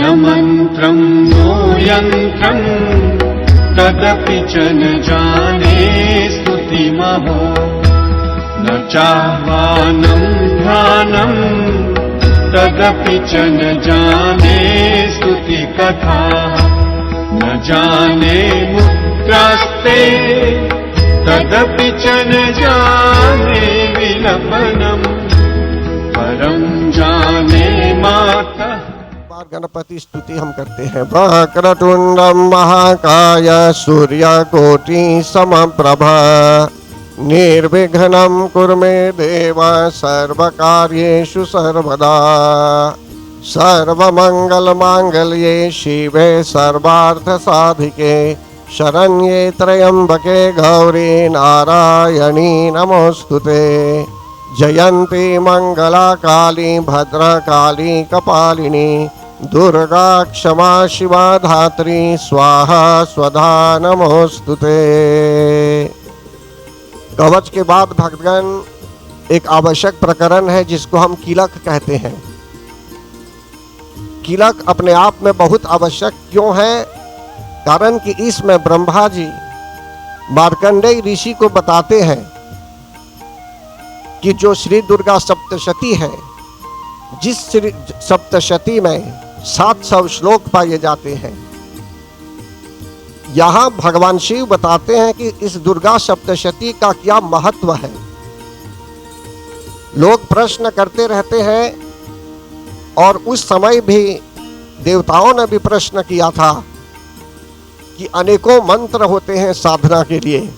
न मंत्रं नो यंत्रं तदपि च न जाने स्तुतिमहो न चाह्वानं ध्यानं तदपि च न जाने स्तुति कथा न जाने मुद्रास्ते तदपि च न जाने विलपनम् परम जाने माता। गणपति स्तुति हम करते हैं। वक्रतुंडम महाकाय सूर्यकोटि समप्रभा निर्विघ्नं कुरु मे देव सर्वकार्येषु सर्वदा सर्वमंगलमांगल्ये शिवे सर्वार्थसाधिके शरण्ये त्र्यंबके गौरी नारायणी नमोस्तुते जयंती मंगला काली भद्रकाली कपालिनी दुर्गा क्षमा शिवा धात्री स्वाहा स्वधा नमोस्तुते। कवच के बाद भक्तगण एक आवश्यक प्रकरण है जिसको हम कीलक कहते हैं। कीलक अपने आप में बहुत आवश्यक क्यों है? कारण कि इसमें ब्रह्मा जी मार्कंडेय ऋषि को बताते हैं कि जो श्री दुर्गा सप्तशती है, जिस श्री सप्तशती में 700 श्लोक पाए जाते हैं, यहाँ भगवान शिव बताते हैं कि इस दुर्गा सप्तशती का क्या महत्व है। लोग प्रश्न करते रहते हैं और उस समय भी देवताओं ने भी प्रश्न किया था कि अनेकों मंत्र होते हैं साधना के लिए,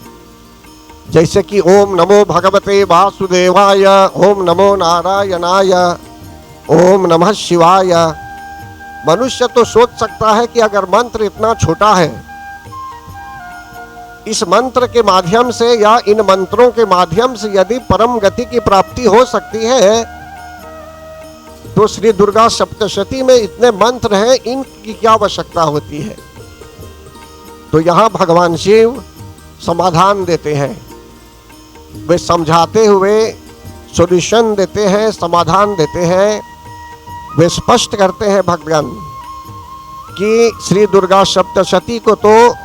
जैसे कि ओम नमो भगवते वासुदेवाय, ओम नमो नारायणाय, ओम नमः शिवाय। मनुष्य तो सोच सकता है कि अगर मंत्र इतना छोटा है, इस मंत्र के माध्यम से या इन मंत्रों के माध्यम से यदि परम गति की प्राप्ति हो सकती है तो श्री दुर्गा सप्तशती में इतने मंत्र हैं, इनकी क्या आवश्यकता होती है। तो यहाँ भगवान शिव समाधान देते हैं, वे समझाते हुए सॉल्यूशन देते हैं, समाधान देते हैं। वे स्पष्ट करते हैं भक्तगण कि श्री दुर्गा सप्तशती को तो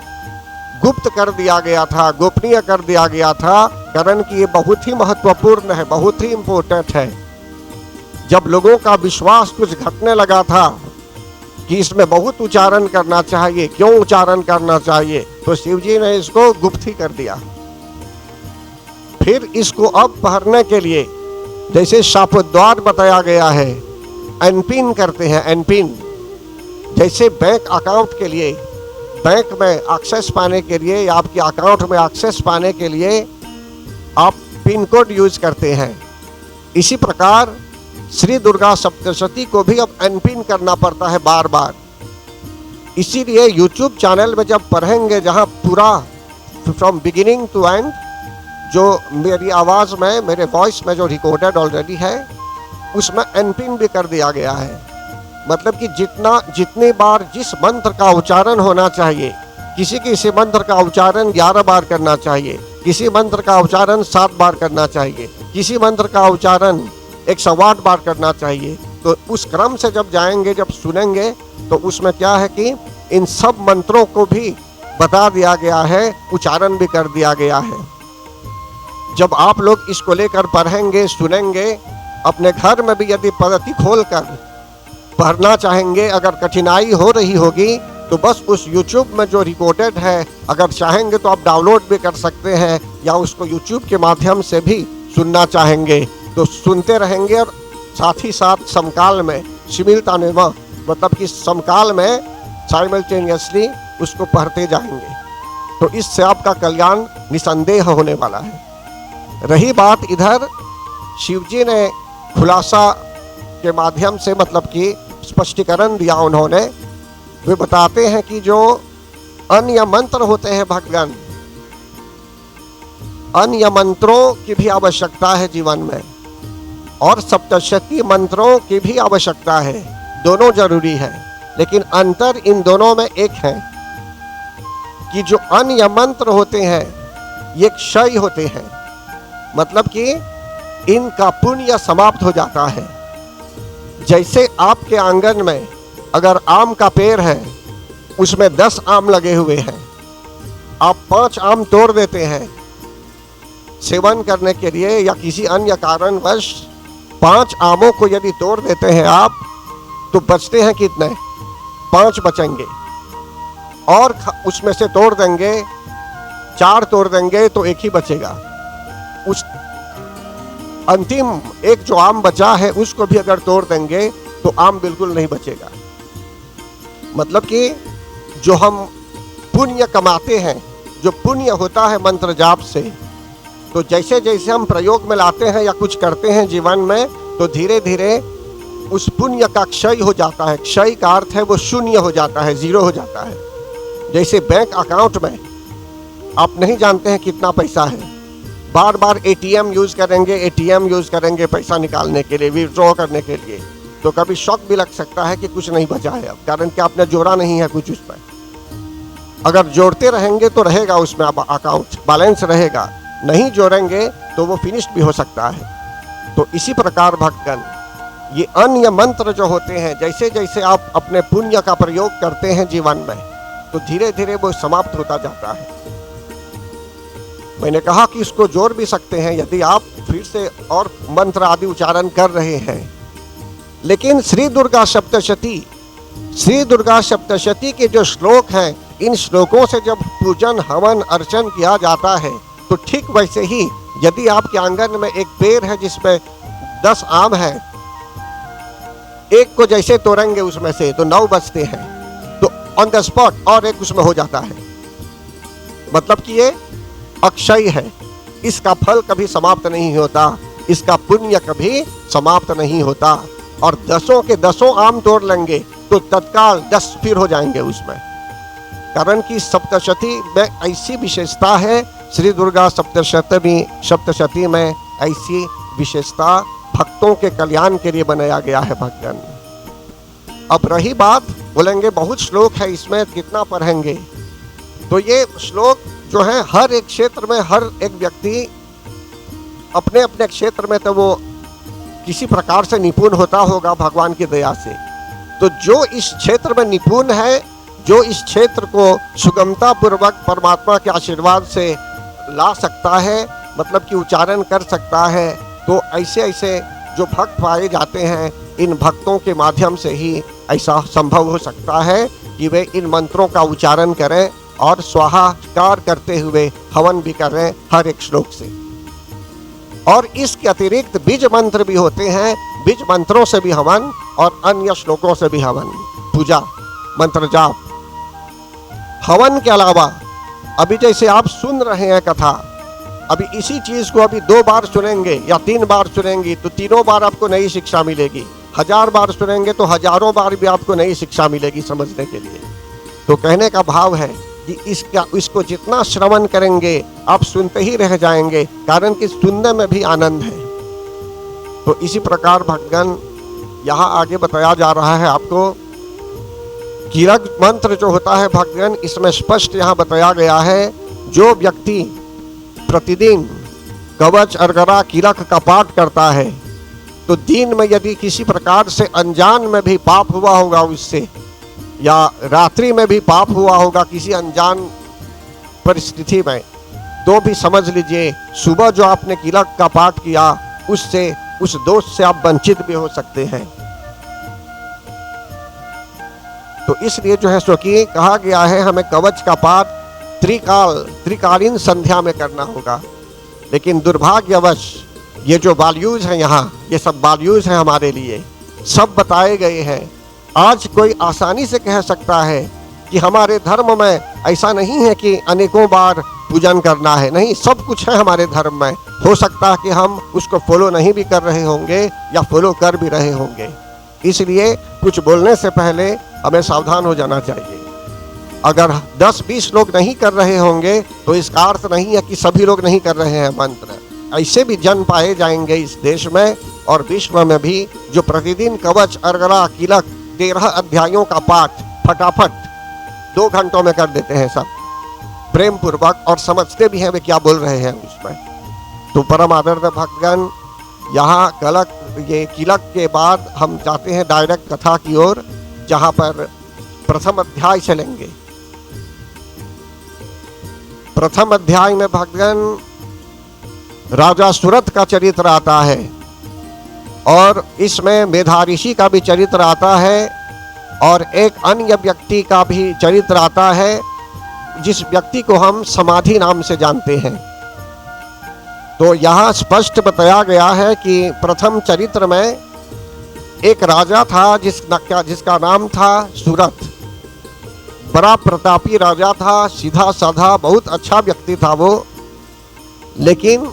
गुप्त कर दिया गया था, गोपनीय कर दिया गया था, कारण कि ये बहुत ही महत्वपूर्ण है, बहुत ही इंपॉर्टेंट है। जब लोगों का विश्वास कुछ घटने लगा था कि इसमें बहुत उच्चारण करना चाहिए, क्यों उच्चारण करना चाहिए, तो शिव जी ने इसको गुप्त ही कर दिया। फिर इसको अब पढ़ने के लिए जैसे शापोद्वार बताया गया है, एनपिन करते हैं। एनपिन जैसे बैंक अकाउंट के लिए, बैंक में एक्सेस पाने के लिए या आपके अकाउंट में एक्सेस पाने के लिए आप पिन कोड यूज करते हैं, इसी प्रकार श्री दुर्गा सप्तशती को भी अब एनपिन करना पड़ता है बार बार। इसीलिए यूट्यूब चैनल में जब पढ़ेंगे, जहां पूरा फ्रॉम बिगिनिंग टू एंड जो मेरी आवाज़ में, मेरे वॉइस में जो रिकॉर्डेड ऑलरेडी है, उसमें एनपिन भी कर दिया गया है। मतलब कि जितनी बार जिस मंत्र का उच्चारण होना चाहिए, किसी मंत्र का उच्चारण 11 बार करना चाहिए, किसी मंत्र का उच्चारण 7 बार करना चाहिए, किसी मंत्र का उच्चारण 108 बार करना चाहिए। तो उस क्रम से जब जाएंगे, जब सुनेंगे, तो उसमें क्या है कि इन सब मंत्रों को भी बता दिया गया है, उच्चारण भी कर दिया गया है। जब आप लोग इसको लेकर पढ़ेंगे, सुनेंगे, अपने घर में भी यदि पद्धति खोलकर पढ़ना चाहेंगे, अगर कठिनाई हो रही होगी तो बस उस YouTube में जो रिकॉर्डेड है, अगर चाहेंगे तो आप डाउनलोड भी कर सकते हैं, या उसको YouTube के माध्यम से भी सुनना चाहेंगे तो सुनते रहेंगे। और साथ ही साथ समकाल में सिमिल्टानेमा, मतलब कि समकाल में साइमल्टेनियसली उसको पढ़ते जाएंगे, तो इससे आपका कल्याण निसंदेह होने वाला है। रही बात इधर, शिवजी ने खुलासा के माध्यम से, मतलब कि स्पष्टीकरण दिया उन्होंने। वे बताते हैं कि जो अन्य मंत्र होते हैं भक्तगण, अन्य मंत्रों की भी आवश्यकता है जीवन में, और सप्तशती मंत्रों की भी आवश्यकता है, दोनों जरूरी है। लेकिन अंतर इन दोनों में एक है कि जो अन्य मंत्र होते हैं ये क्षय होते हैं, मतलब कि इनका पुण्य समाप्त हो जाता है। जैसे आपके आंगन में अगर आम का पेड़ है, उसमें 10 आम लगे हुए हैं, आप 5 आम तोड़ देते हैं सेवन करने के लिए या किसी अन्य कारणवश 5 आमों को यदि तोड़ देते हैं आप, तो बचते हैं कितने? 5 बचेंगे। और उसमें से तोड़ देंगे, 4 तोड़ देंगे तो 1 ही बचेगा। उस अंतिम एक जो आम बचा है उसको भी अगर तोड़ देंगे तो आम बिल्कुल नहीं बचेगा। मतलब कि जो हम पुण्य कमाते हैं, जो पुण्य होता है मंत्र जाप से, तो जैसे जैसे हम प्रयोग में लाते हैं या कुछ करते हैं जीवन में, तो धीरे धीरे उस पुण्य का क्षय हो जाता है। क्षय का अर्थ है वो शून्य हो जाता है, 0 हो जाता है। जैसे बैंक अकाउंट में आप नहीं जानते हैं कितना पैसा है, बार बार एटीएम यूज करेंगे पैसा निकालने के लिए, विड्रॉ करने के लिए, तो कभी शॉक भी लग सकता है कि कुछ नहीं बचा है अब, कारण कि आपने जोड़ा नहीं है कुछ उस पर। अगर जोड़ते रहेंगे तो रहेगा उसमें अकाउंट बैलेंस रहेगा, नहीं जोड़ेंगे तो वो फिनिश भी हो सकता है। तो इसी प्रकार भक्तगण, ये अन्य मंत्र जो होते हैं, जैसे जैसे आप अपने पुण्य का प्रयोग करते हैं जीवन में, तो धीरे धीरे वो समाप्त होता जाता है। मैंने कहा कि इसको जोड़ भी सकते हैं यदि आप फिर से और मंत्र आदि उच्चारण कर रहे हैं। लेकिन श्री दुर्गा सप्तशती के जो श्लोक हैं, इन श्लोकों से जब पूजन हवन अर्चन किया जाता है, तो ठीक वैसे ही यदि आपके आंगन में एक पेड़ है जिसमें 10 आम है, एक को जैसे तोड़ेंगे उसमें से तो 9 बचते हैं, तो ऑन द स्पॉट और एक उसमें हो जाता है। मतलब कि ये अक्षय है, इसका फल कभी समाप्त नहीं होता, इसका पुण्य कभी समाप्त नहीं होता। और 10 के 10 आम तोड़ लेंगे तो तत्काल 10 फिर हो जाएंगे उसमें, कारण कि सप्तशती में ऐसी विशेषता है, श्री दुर्गा सप्तशती में ऐसी विशेषता भक्तों के कल्याण के लिए बनाया गया है भक्तगण। अब रही बात, बोलेंगे बहुत श्लोक है इसमें, कितना पढ़ेंगे? तो ये श्लोक जो है हर एक क्षेत्र में हर एक व्यक्ति अपने अपने क्षेत्र में तो वो किसी प्रकार से निपुण होता होगा भगवान की दया से। तो जो इस क्षेत्र में निपुण है, जो इस क्षेत्र को सुगमता पूर्वक परमात्मा के आशीर्वाद से ला सकता है, मतलब कि उच्चारण कर सकता है, तो ऐसे ऐसे जो भक्त पाए जाते हैं, इन भक्तों के माध्यम से ही ऐसा संभव हो सकता है कि वे इन मंत्रों का उच्चारण करें और स्वाहाकार करते हुए हवन भी करें हर एक श्लोक से। और इसके अतिरिक्त बीज मंत्र भी होते हैं, बीज मंत्रों से भी हवन और अन्य श्लोकों से भी हवन, पूजा मंत्र जाप। हवन के अलावा अभी जैसे आप सुन रहे हैं कथा, अभी इसी चीज को अभी 2 बार सुनेंगे या 3 बार सुनेंगे तो तीनों बार आपको नई शिक्षा मिलेगी, 1000 बार सुनेंगे तो हजारों बार भी आपको नई शिक्षा मिलेगी समझने के लिए। तो कहने का भाव है कि इसको जितना श्रवण करेंगे आप सुनते ही रह जाएंगे, कारण कि सुनने में भी आनंद है। तो इसी प्रकार भक्तगण यहाँ आगे बताया जा रहा है आपको, कीलक मंत्र जो होता है भक्तगण, इसमें स्पष्ट यहाँ बताया गया है, जो व्यक्ति प्रतिदिन कवच अर्गरा कीलक का पाठ करता है, तो दिन में यदि किसी प्रकार से अनजान में भी पाप हुआ होगा उससे, या रात्रि में भी पाप हुआ होगा किसी अनजान परिस्थिति में, तो भी समझ लीजिए सुबह जो आपने कीलक का पाठ किया उससे, उस दोष से आप वंचित भी हो सकते हैं। तो इसलिए जो है सो कि कहा गया है हमें कवच का पाठ त्रिकालीन संध्या में करना होगा। लेकिन दुर्भाग्यवश ये जो वैल्यूज हैं यहाँ, ये सब वैल्यूज हैं हमारे लिए, सब बताए गए हैं। आज कोई आसानी से कह सकता है कि हमारे धर्म में ऐसा नहीं है कि अनेकों बार पूजन करना है, नहीं, सब कुछ है हमारे धर्म में। हो सकता है कि हम उसको फॉलो नहीं भी कर रहे होंगे या फॉलो कर भी रहे होंगे, इसलिए कुछ बोलने से पहले हमें सावधान हो जाना चाहिए। अगर 10-20 लोग नहीं कर रहे होंगे तो इसका अर्थ नहीं है कि सभी लोग नहीं कर रहे हैं मंत्र। ऐसे भी जन पाए जाएंगे इस देश में और विश्व में भी, जो प्रतिदिन कवच अर्गला कीलक 13 अध्यायों का पाठ फटाफट 2 घंटों में कर देते हैं, सब प्रेम पूर्वक, और समझते भी हैं वे क्या बोल रहे हैं उसमें। तो परम आदरणीय भक्तगण, यहाँ कीलक के बाद हम जाते हैं डायरेक्ट कथा की ओर। जहां पर प्रथम अध्याय चलेंगे। प्रथम अध्याय में भक्तगण राजा सुरथ का चरित्र आता है और इसमें मेधा ऋषि का भी चरित्र आता है और एक अन्य व्यक्ति का भी चरित्र आता है, जिस व्यक्ति को हम समाधि नाम से जानते हैं। तो यहाँ स्पष्ट बताया गया है कि प्रथम चरित्र में एक राजा था जिसका नाम था सुरथ। बड़ा प्रतापी राजा था, सीधा साधा, बहुत अच्छा व्यक्ति था वो। लेकिन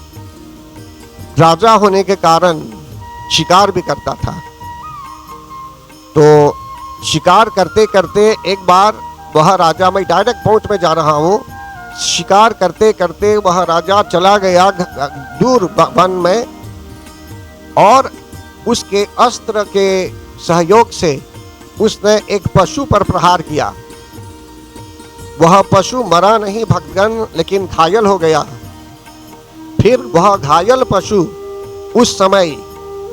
राजा होने के कारण शिकार भी करता था। तो शिकार करते करते एक बार वह राजा, मैं डायरेक्ट पॉइंट में जा रहा हूँ, शिकार करते करते वह राजा चला गया दूर वन में और उसके अस्त्र के सहयोग से उसने एक पशु पर प्रहार किया। वह पशु मरा नहीं भक्तगण, लेकिन घायल हो गया। फिर वह घायल पशु उस समय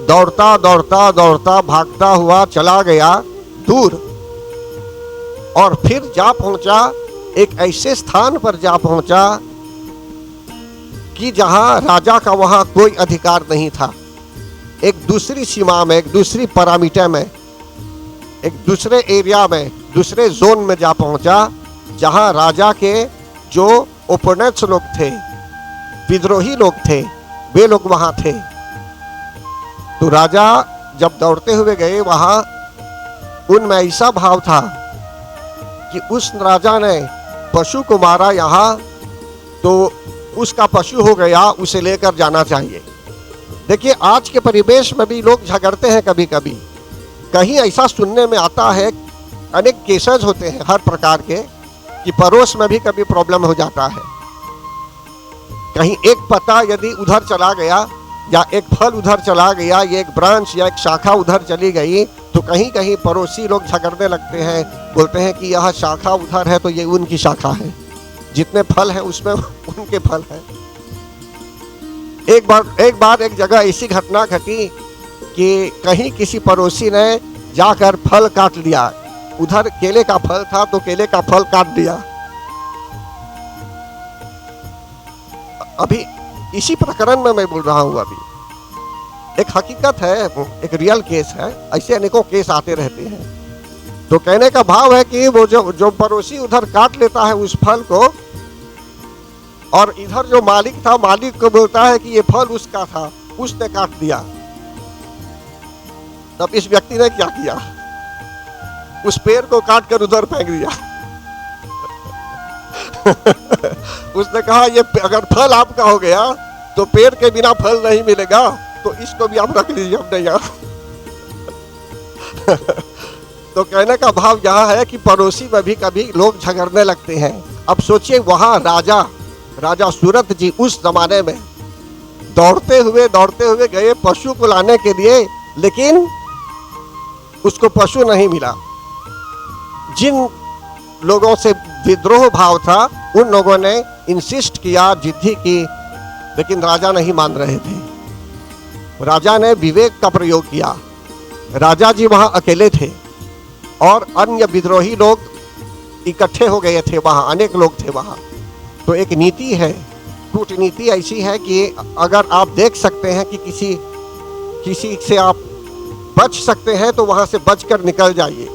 दौड़ता दौड़ता दौड़ता भागता हुआ चला गया दूर और फिर जा पहुंचा एक ऐसे स्थान पर जा पहुंचा कि जहां राजा का वहां कोई अधिकार नहीं था। एक दूसरी सीमा में, एक दूसरी पैरामीटर में, एक दूसरे एरिया में, दूसरे जोन में जा पहुंचा जहां राजा के जो ओपोनेंट्स लोग थे, विद्रोही लोग थे, वे लोग वहां थे। तो राजा जब दौड़ते हुए गए वहां, उनमें ऐसा भाव था कि उस राजा ने पशु को मारा यहाँ, तो उसका पशु हो गया, उसे लेकर जाना चाहिए। देखिए आज के परिवेश में भी लोग झगड़ते हैं कभी कभी। कहीं ऐसा सुनने में आता है, अनेक केसेस होते हैं हर प्रकार के, कि पड़ोस में भी कभी प्रॉब्लम हो जाता है। कहीं एक पत्ता यदि उधर चला गया या एक फल उधर चला गया, ये एक ब्रांच या एक शाखा उधर चली गई, तो कहीं कहीं पड़ोसी लोग झगड़ने लगते हैं, बोलते हैं कि यह शाखा उधर है तो ये उनकी शाखा है, जितने फल हैं उसमें उनके फल हैं। एक बार एक जगह ऐसी घटना घटी कि कहीं किसी पड़ोसी ने जाकर फल काट लिया। उधर केले का फल था तो केले का फल काट दिया। अभी इसी प्रकरण में मैं बोल रहा हूं। अभी एक हकीकत है, एक रियल केस है, ऐसे अनेकों केस आते रहते हैं। तो कहने का भाव है कि वो जो पड़ोसी उधर काट लेता है उस फल को, और इधर जो मालिक था, मालिक को बोलता है कि ये फल उसका था, उसने काट दिया। तब इस व्यक्ति ने क्या किया, उस पेड़ को काट कर उधर फेंक दिया। उसने कहा ये अगर फल आपका हो गया तो पेड़ के बिना फल नहीं मिलेगा, तो इसको भी आप रख लीजिए अपने यहाँ। तो कहने का भाव यह है कि पड़ोसी में भी कभी लोग झगड़ने लगते हैं। अब सोचिए वहां राजा सुरथ जी उस जमाने में दौड़ते हुए गए पशु को लाने के लिए, लेकिन उसको पशु नहीं मिला। जिन लोगों से विद्रोह भाव था उन लोगों ने इंसिस्ट किया, जिद्दी की, लेकिन राजा नहीं मान रहे थे। राजा ने विवेक का प्रयोग किया। राजा जी वहां अकेले थे और अन्य विद्रोही लोग इकट्ठे हो गए थे वहां, अनेक लोग थे वहां। तो एक नीति है, कूटनीति ऐसी है कि अगर आप देख सकते हैं कि किसी से आप बच सकते हैं तो वहां से बचकर निकल जाइए।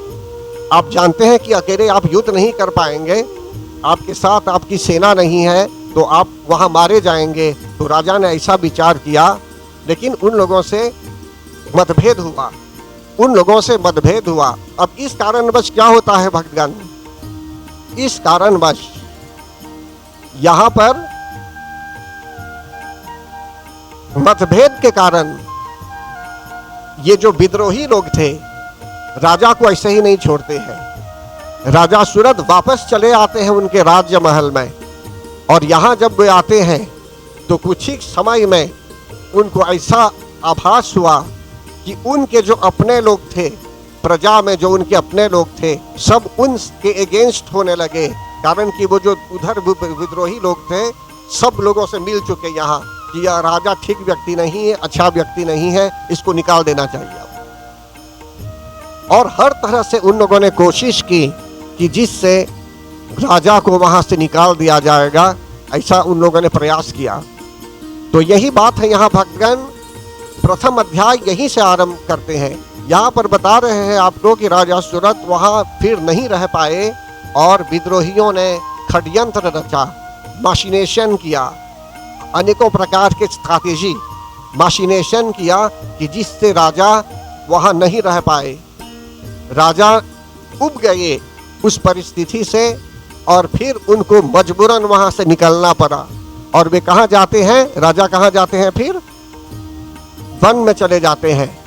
आप जानते हैं कि अकेले आप युद्ध नहीं कर पाएंगे, आपके साथ आपकी सेना नहीं है, तो आप वहां मारे जाएंगे। तो राजा ने ऐसा विचार किया, लेकिन उन लोगों से मतभेद हुआ। अब इस कारणवश क्या होता है भक्तगण, इस कारणवश यहां पर मतभेद के कारण ये जो विद्रोही लोग थे राजा को ऐसे ही नहीं छोड़ते हैं। राजा सुरथ वापस चले आते हैं उनके राज्य महल में, और यहां जब वे आते हैं तो कुछ ही समय में उनको ऐसा आभास हुआ कि उनके जो अपने लोग थे, प्रजा में जो उनके अपने लोग थे, सब उनके अगेंस्ट होने लगे। कारण कि वो जो उधर विद्रोही लोग थे सब लोगों से मिल चुके यहाँ कि यह राजा ठीक व्यक्ति नहीं है, अच्छा व्यक्ति नहीं है, इसको निकाल देना चाहिए। और हर तरह से उन लोगों ने कोशिश की कि जिससे राजा को वहां से निकाल दिया जाएगा, ऐसा उन लोगों ने प्रयास किया। तो यही बात है, यहाँ भक्तगण प्रथम अध्याय यहीं से आरंभ करते हैं। यहाँ पर बता रहे हैं आपको कि राजा सुरथ वहाँ फिर नहीं रह पाए और विद्रोहियों ने षड्यंत्र रचा, माशिनेशन किया, अनेकों प्रकार के स्ट्रैटेजी माशिनेशन किया कि जिससे राजा वहाँ नहीं रह पाए। राजा उब गए उस परिस्थिति से और फिर उनको मजबूरन वहाँ से निकलना पड़ा। और वे कहाँ जाते हैं? राजा कहाँ जाते हैं? फिर वन में चले जाते हैं,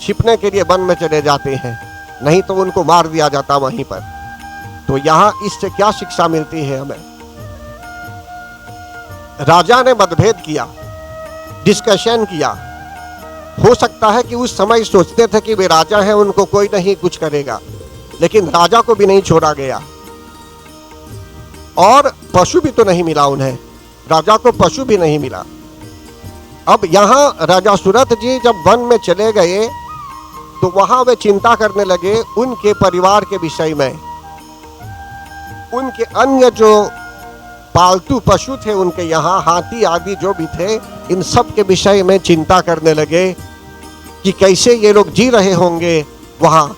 छिपने के लिए वन में चले जाते हैं, नहीं तो उनको मार दिया जाता वहीं पर। तो यहाँ इससे क्या शिक्षा मिलती है हमें? राजा ने मतभेद किया, डिस्कशन किया। हो सकता है कि उस समय सोचते थे कि वे राजा हैं, उनको कोई नहीं कुछ करेगा, लेकिन राजा को भी नहीं छोड़ा गया। और पशु भी तो नहीं मिला उन्हें, राजा को पशु भी नहीं मिला। अब यहाँ राजा सुरथ जी जब वन में चले गए तो वहां वे चिंता करने लगे उनके परिवार के विषय में, उनके अन्य जो पालतू पशु थे उनके यहाँ, हाथी आदि जो भी थे, इन सब के विषय में चिंता करने लगे कि कैसे ये लोग जी रहे होंगे वहां।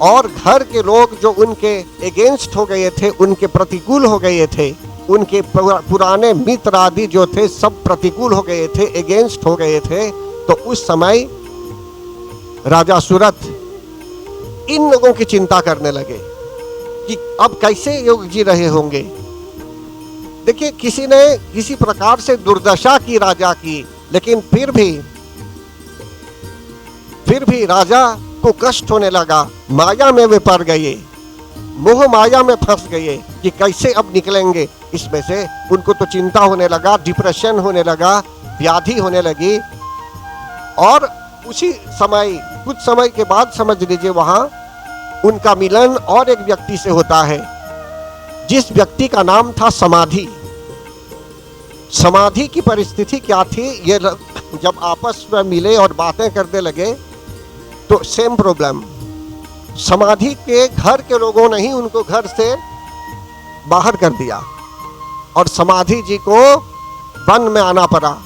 और घर के लोग जो उनके अगेंस्ट हो गए थे, उनके प्रतिकूल हो गए थे, उनके पुराने मित्र आदि जो थे सब प्रतिकूल हो गए थे, अगेंस्ट हो गए थे। तो उस समय राजा सुरथ इन लोगों की चिंता करने लगे कि अब कैसे योग जी रहे होंगे। देखिए, किसी ने किसी प्रकार से दुर्दशा की राजा की, लेकिन फिर भी राजा को कष्ट होने लगा। माया में वे पड़ गए, मोह माया में फंस गए कि कैसे अब निकलेंगे इसमें से। उनको तो चिंता होने लगा, डिप्रेशन होने लगा, व्याधि होने लगी। और उसी समय, कुछ समय के बाद समझ लीजिए, वहां उनका मिलन और एक व्यक्ति से होता है, जिस व्यक्ति का नाम था समाधि। समाधि की परिस्थिति क्या थी? ये जब आपस में मिले और बातें करने लगे तो सेम प्रॉब्लम। समाधि के घर के लोगों ने ही उनको घर से बाहर कर दिया और समाधि जी को वन में आना पड़ा।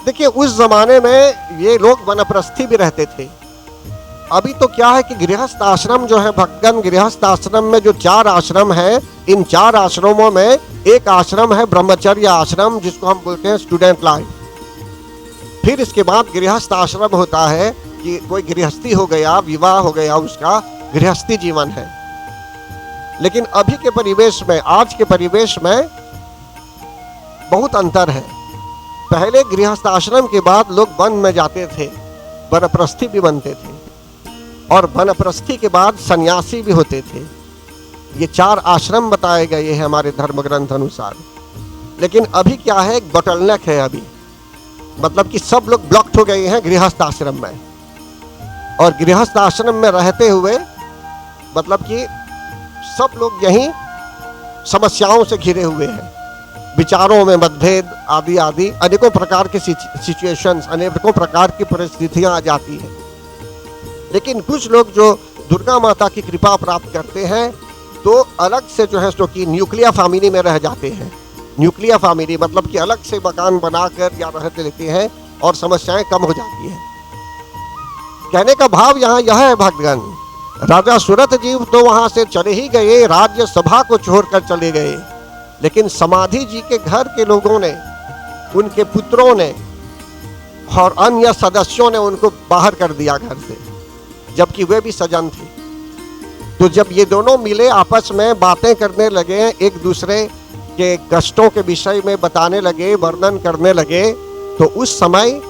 देखिए, उस जमाने में ये लोग वनप्रस्थी भी रहते थे। अभी तो क्या है कि गृहस्थ आश्रम जो है भक्तगण, गृहस्थ आश्रम में जो 4 आश्रम है, इन 4 आश्रमों में एक आश्रम है ब्रह्मचर्य आश्रम, जिसको हम बोलते हैं स्टूडेंट लाइफ। फिर इसके बाद गृहस्थ आश्रम होता है कि कोई गृहस्थी हो गया, विवाह हो गया, उसका गृहस्थी जीवन है। लेकिन अभी के परिवेश में, आज के परिवेश में बहुत अंतर है। पहले गृहस्थ आश्रम के बाद लोग वन में जाते थे, वनप्रस्थी भी बनते थे, और वनप्रस्थी के बाद सन्यासी भी होते थे। ये 4 आश्रम बताए गए हैं हमारे धर्म ग्रंथ अनुसार। लेकिन अभी क्या है, एक बोटलनेक है अभी, मतलब कि सब लोग ब्लॉक्ड हो गए हैं गृहस्थ आश्रम में। और गृहस्थ आश्रम में रहते हुए मतलब कि सब लोग यहीं समस्याओं से घिरे हुए हैं, विचारों में मतभेद आदि आदि, अनेकों प्रकार के सिचुएशंस, अनेकों प्रकार की परिस्थितियां आ जाती हैं। लेकिन कुछ लोग जो दुर्गा माता की कृपा प्राप्त करते हैं तो अलग से जो है सो कि न्यूक्लियर फैमिली में रह जाते हैं। न्यूक्लियर फैमिली मतलब कि अलग से मकान बनाकर या रहते लेते हैं और समस्याएं कम हो जाती हैं। कहने का भाव यहाँ यह है भक्तगण, राजा सुरथ जी तो वहां से चले ही गए, राज्य सभा को छोड़कर चले गए, लेकिन समाधि जी के घर के लोगों ने, उनके पुत्रों ने और अन्य सदस्यों ने उनको बाहर कर दिया घर से, जबकि वे भी सजन थे। तो जब ये दोनों मिले, आपस में बातें करने लगे, एक दूसरे के कष्टों के विषय में बताने लगे, वर्णन करने लगे, तो उस समय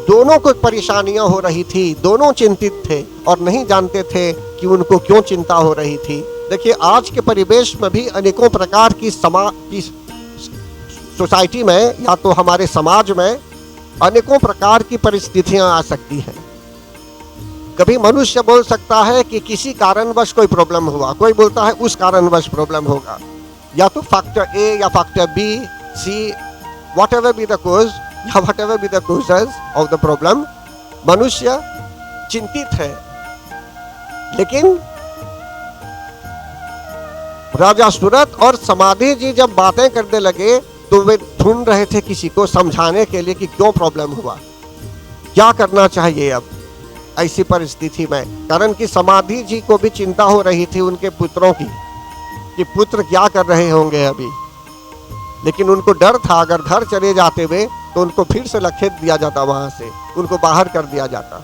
दोनों को परेशानियां हो रही थी, दोनों चिंतित थे और नहीं जानते थे कि उनको क्यों चिंता हो रही थी। देखिए, आज के परिवेश में भी अनेकों प्रकार की सोसाइटी में या तो हमारे समाज में अनेकों प्रकार की परिस्थितियां आ सकती हैं। कभी मनुष्य बोल सकता है कि किसी कारणवश कोई प्रॉब्लम हुआ, कोई बोलता है उस कारणवश प्रॉब्लम होगा, या तो फैक्टर ए या factor B, C, whatever be the cause या whatever be the causes of the problem, मनुष्य चिंतित है, लेकिन राजा सूरत और समाधि जी जब बातें करने लगे तो वे ढूंढ रहे थे किसी को समझाने के लिए कि क्यों प्रॉब्लम हुआ, क्या करना चाहिए अब ऐसी परिस्थिति में। कारण कि समाधि जी को भी चिंता हो रही थी उनके पुत्रों की कि पुत्र क्या कर रहे होंगे अभी, लेकिन उनको डर था अगर घर चले जाते वे तो उनको फिर से लखेत दिया जाता, वहां से उनको बाहर कर दिया जाता,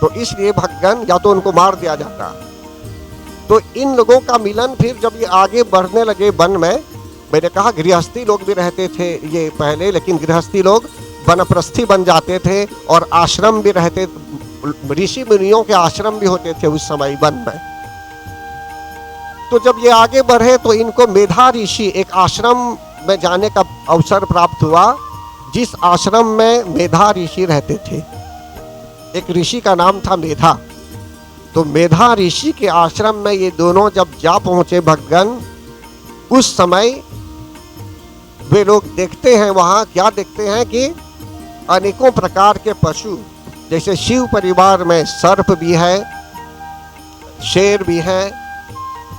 तो इसलिए भगवान या तो उनको मार दिया जाता। तो इन लोगों का मिलन फिर जब ये आगे बढ़ने लगे वन में, मैंने कहा गृहस्थी लोग भी रहते थे ये पहले, लेकिन गृहस्थी लोग वनप्रस्थी बन जाते थे और आश्रम भी रहते, ऋषि मुनियों के आश्रम भी होते थे उस समय वन में। तो जब ये आगे बढ़े तो इनको मेधा ऋषि एक आश्रम में जाने का अवसर प्राप्त हुआ, जिस आश्रम में मेधा ऋषि रहते थे। एक ऋषि का नाम था मेधा। तो मेधा ऋषि के आश्रम में ये दोनों जब जा पहुंचे भगवान, उस समय वे लोग देखते हैं वहां क्या देखते हैं कि अनेकों प्रकार के पशु, जैसे शिव परिवार में सर्प भी है, शेर भी है,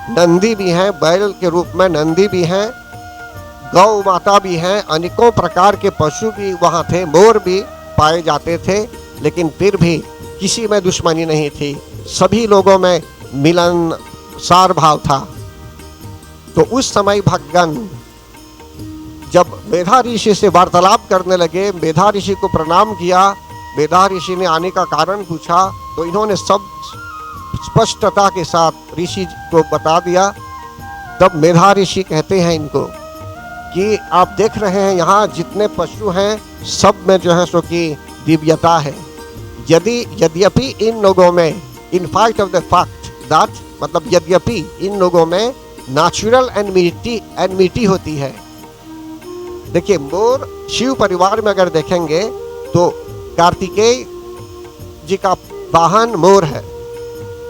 नंदी भी है, बैल के रूप में नंदी भी है, गौ माता भी है, अनेकों प्रकार के पशु भी वहाँ थे, मोर भी पाए जाते थे, लेकिन फिर भी किसी में दुश्मनी नहीं थी, सभी लोगों में मिलनसार भाव था। तो उस समय भगवान जब मेधा ऋषि से वार्तालाप करने लगे, मेधा ऋषि को प्रणाम किया, मेधा ऋषि ने आने का कारण पूछा, तो इन्होंने सब स्पष्टता के साथ ऋषि को बता दिया। तब मेधा ऋषि कहते हैं इनको कि आप देख रहे हैं यहाँ जितने पशु हैं सब में जो है सो कि दिव्यता है। यद्यपि इन लोगों में, in fight of the fact that, मतलब यद्यपि इन लोगों में नेचुरल एनमिटी होती है। देखिए मोर शिव परिवार में अगर देखेंगे तो कार्तिकेय जी का वाहन मोर है,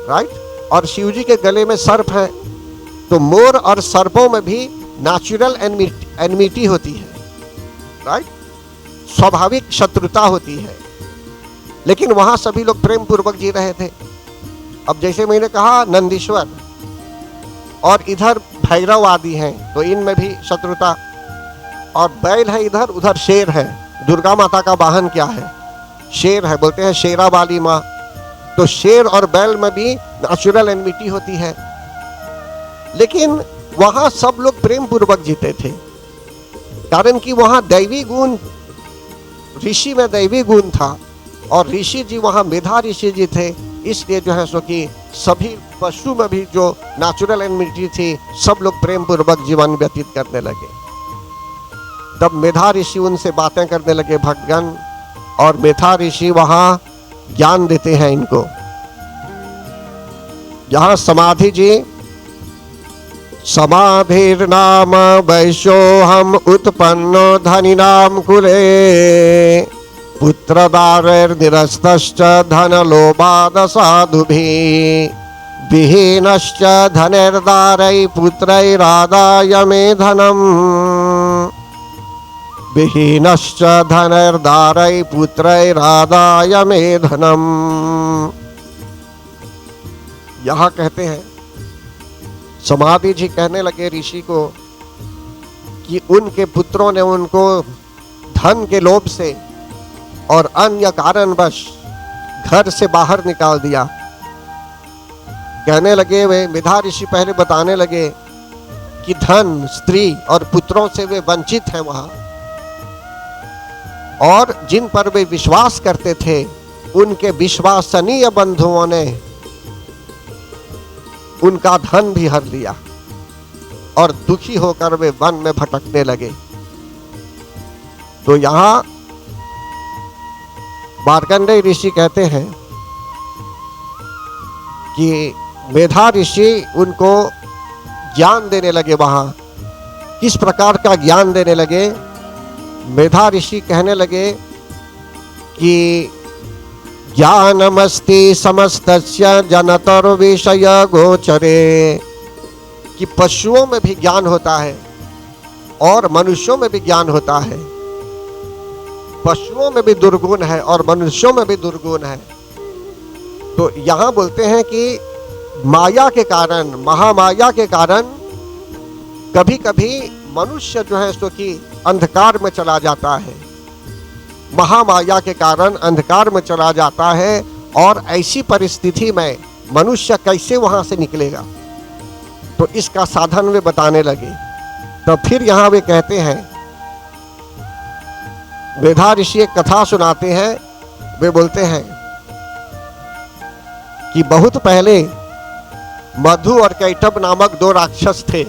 राइट, और शिव जी के गले में सर्प है। तो मोर और सर्पों में भी नेचुरल एनमिटी होती है, राइट, स्वाभाविक शत्रुता होती है, लेकिन वहां सभी लोग प्रेम पूर्वक जी रहे थे। अब जैसे मैंने कहा नंदीश्वर और इधर भैरव आदि हैं, तो इनमें भी शत्रुता, और बैल है इधर, उधर शेर है। दुर्गा माता का वाहन क्या है? शेर है, बोलते हैं शेरा वाली माँ। तो शेर और बैल में भी नेचुरल एनमिटी होती है, लेकिन वहां सब लोग प्रेम पूर्वक जीते थे, कारण कि वहां दैवी गुण, ऋषि में दैवी गुण था, और ऋषि जी वहां मेधा ऋषि जी थे, इसलिए जो है सो कि सभी पशु में भी जो नेचुरल एनमिटी थी, सब लोग प्रेम पूर्वक जीवन व्यतीत करने लगे। तब मेधा ऋषि उनसे बातें करने लगे भगवान, और मेधा ऋषि वहां ज्ञान देते हैं इनको। यहां समाधि जी, समाधिर्नाम वैश्योहम उत्पन्नो धनिनाम कुले, पुत्रदारैर्निरस्तश्च धनलोभाद साधुभिः, विहीनश्च धनैर्दारै पुत्रैरादाय मे धनम्, विहीनश्च धनैर्दारै पुत्रैरादाय मे धनम्। यहाँ कहते हैं समाधि जी कहने लगे ऋषि को कि उनके पुत्रों ने उनको धन के लोभ से और अन्य कारणवश घर से बाहर निकाल दिया। कहने लगे, वे मेधा ऋषि पहले बताने लगे कि धन, स्त्री और पुत्रों से वे वंचित हैं वहां, और जिन पर वे विश्वास करते थे उनके विश्वसनीय बंधुओं ने उनका धन भी हर लिया, और दुखी होकर वे वन में भटकने लगे। तो यहां मार्कंडेय ऋषि कहते हैं कि मेधा ऋषि उनको ज्ञान देने लगे। वहां किस प्रकार का ज्ञान देने लगे? मेधा ऋषि कहने लगे कि ज्ञानमस्ति समस्तस्य जनतर विषय गोचरे, कि पशुओं में भी ज्ञान होता है और मनुष्यों में भी ज्ञान होता है। पशुओं में भी दुर्गुण है और मनुष्यों में भी दुर्गुण है। तो यहाँ बोलते हैं कि माया के कारण, महामाया के कारण कभी कभी मनुष्य जो है सो कि अंधकार में चला जाता है, महामाया के कारण अंधकार में चला जाता है। और ऐसी परिस्थिति में मनुष्य कैसे वहां से निकलेगा, तो इसका साधन वे बताने लगे। तो फिर यहां वे कहते हैं, वेदा ऋषि एक कथा सुनाते हैं। वे बोलते हैं कि बहुत पहले मधु और कैटभ नामक दो राक्षस थे।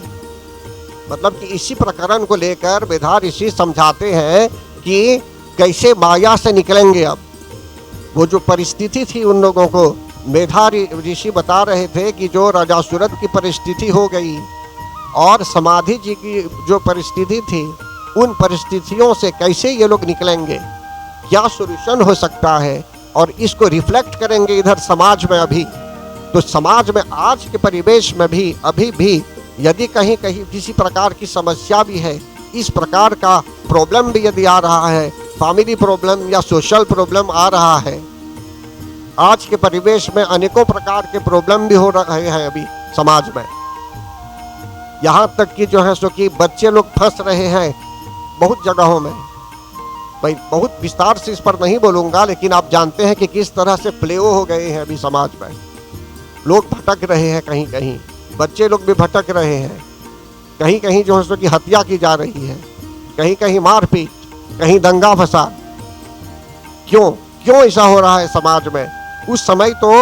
मतलब कि इसी प्रकरण को लेकर वेदा ऋषि समझाते हैं कि कैसे माया से निकलेंगे। अब वो जो परिस्थिति थी उन लोगों को, मेधा ऋषि बता रहे थे कि जो राजासुरथ की परिस्थिति हो गई और समाधि जी की जो परिस्थिति थी, उन परिस्थितियों से कैसे ये लोग निकलेंगे, क्या सॉल्यूशन हो सकता है, और इसको रिफ्लेक्ट करेंगे इधर समाज में। अभी तो समाज में आज के परिवेश में भी अभी भी यदि कहीं कहीं किसी प्रकार की समस्या भी है, इस प्रकार का प्रॉब्लम भी यदि आ रहा है, फैमिली प्रॉब्लम या सोशल प्रॉब्लम आ रहा है, आज के परिवेश में अनेकों प्रकार के प्रॉब्लम भी हो रहे हैं अभी समाज में। यहाँ तक कि जो है सो कि बच्चे लोग फंस रहे हैं बहुत जगहों में। भाई बहुत विस्तार से इस पर नहीं बोलूँगा, लेकिन आप जानते हैं कि किस तरह से प्लेओ हो गए हैं अभी समाज में। लोग भटक रहे हैं, कहीं कहीं बच्चे लोग भी भटक रहे हैं, कहीं कहीं जो है सो कि हत्या की जा रही है, कहीं कहीं मारपीट, कहीं दंगा फसाद। क्यों ऐसा हो रहा है समाज में? उस समय तो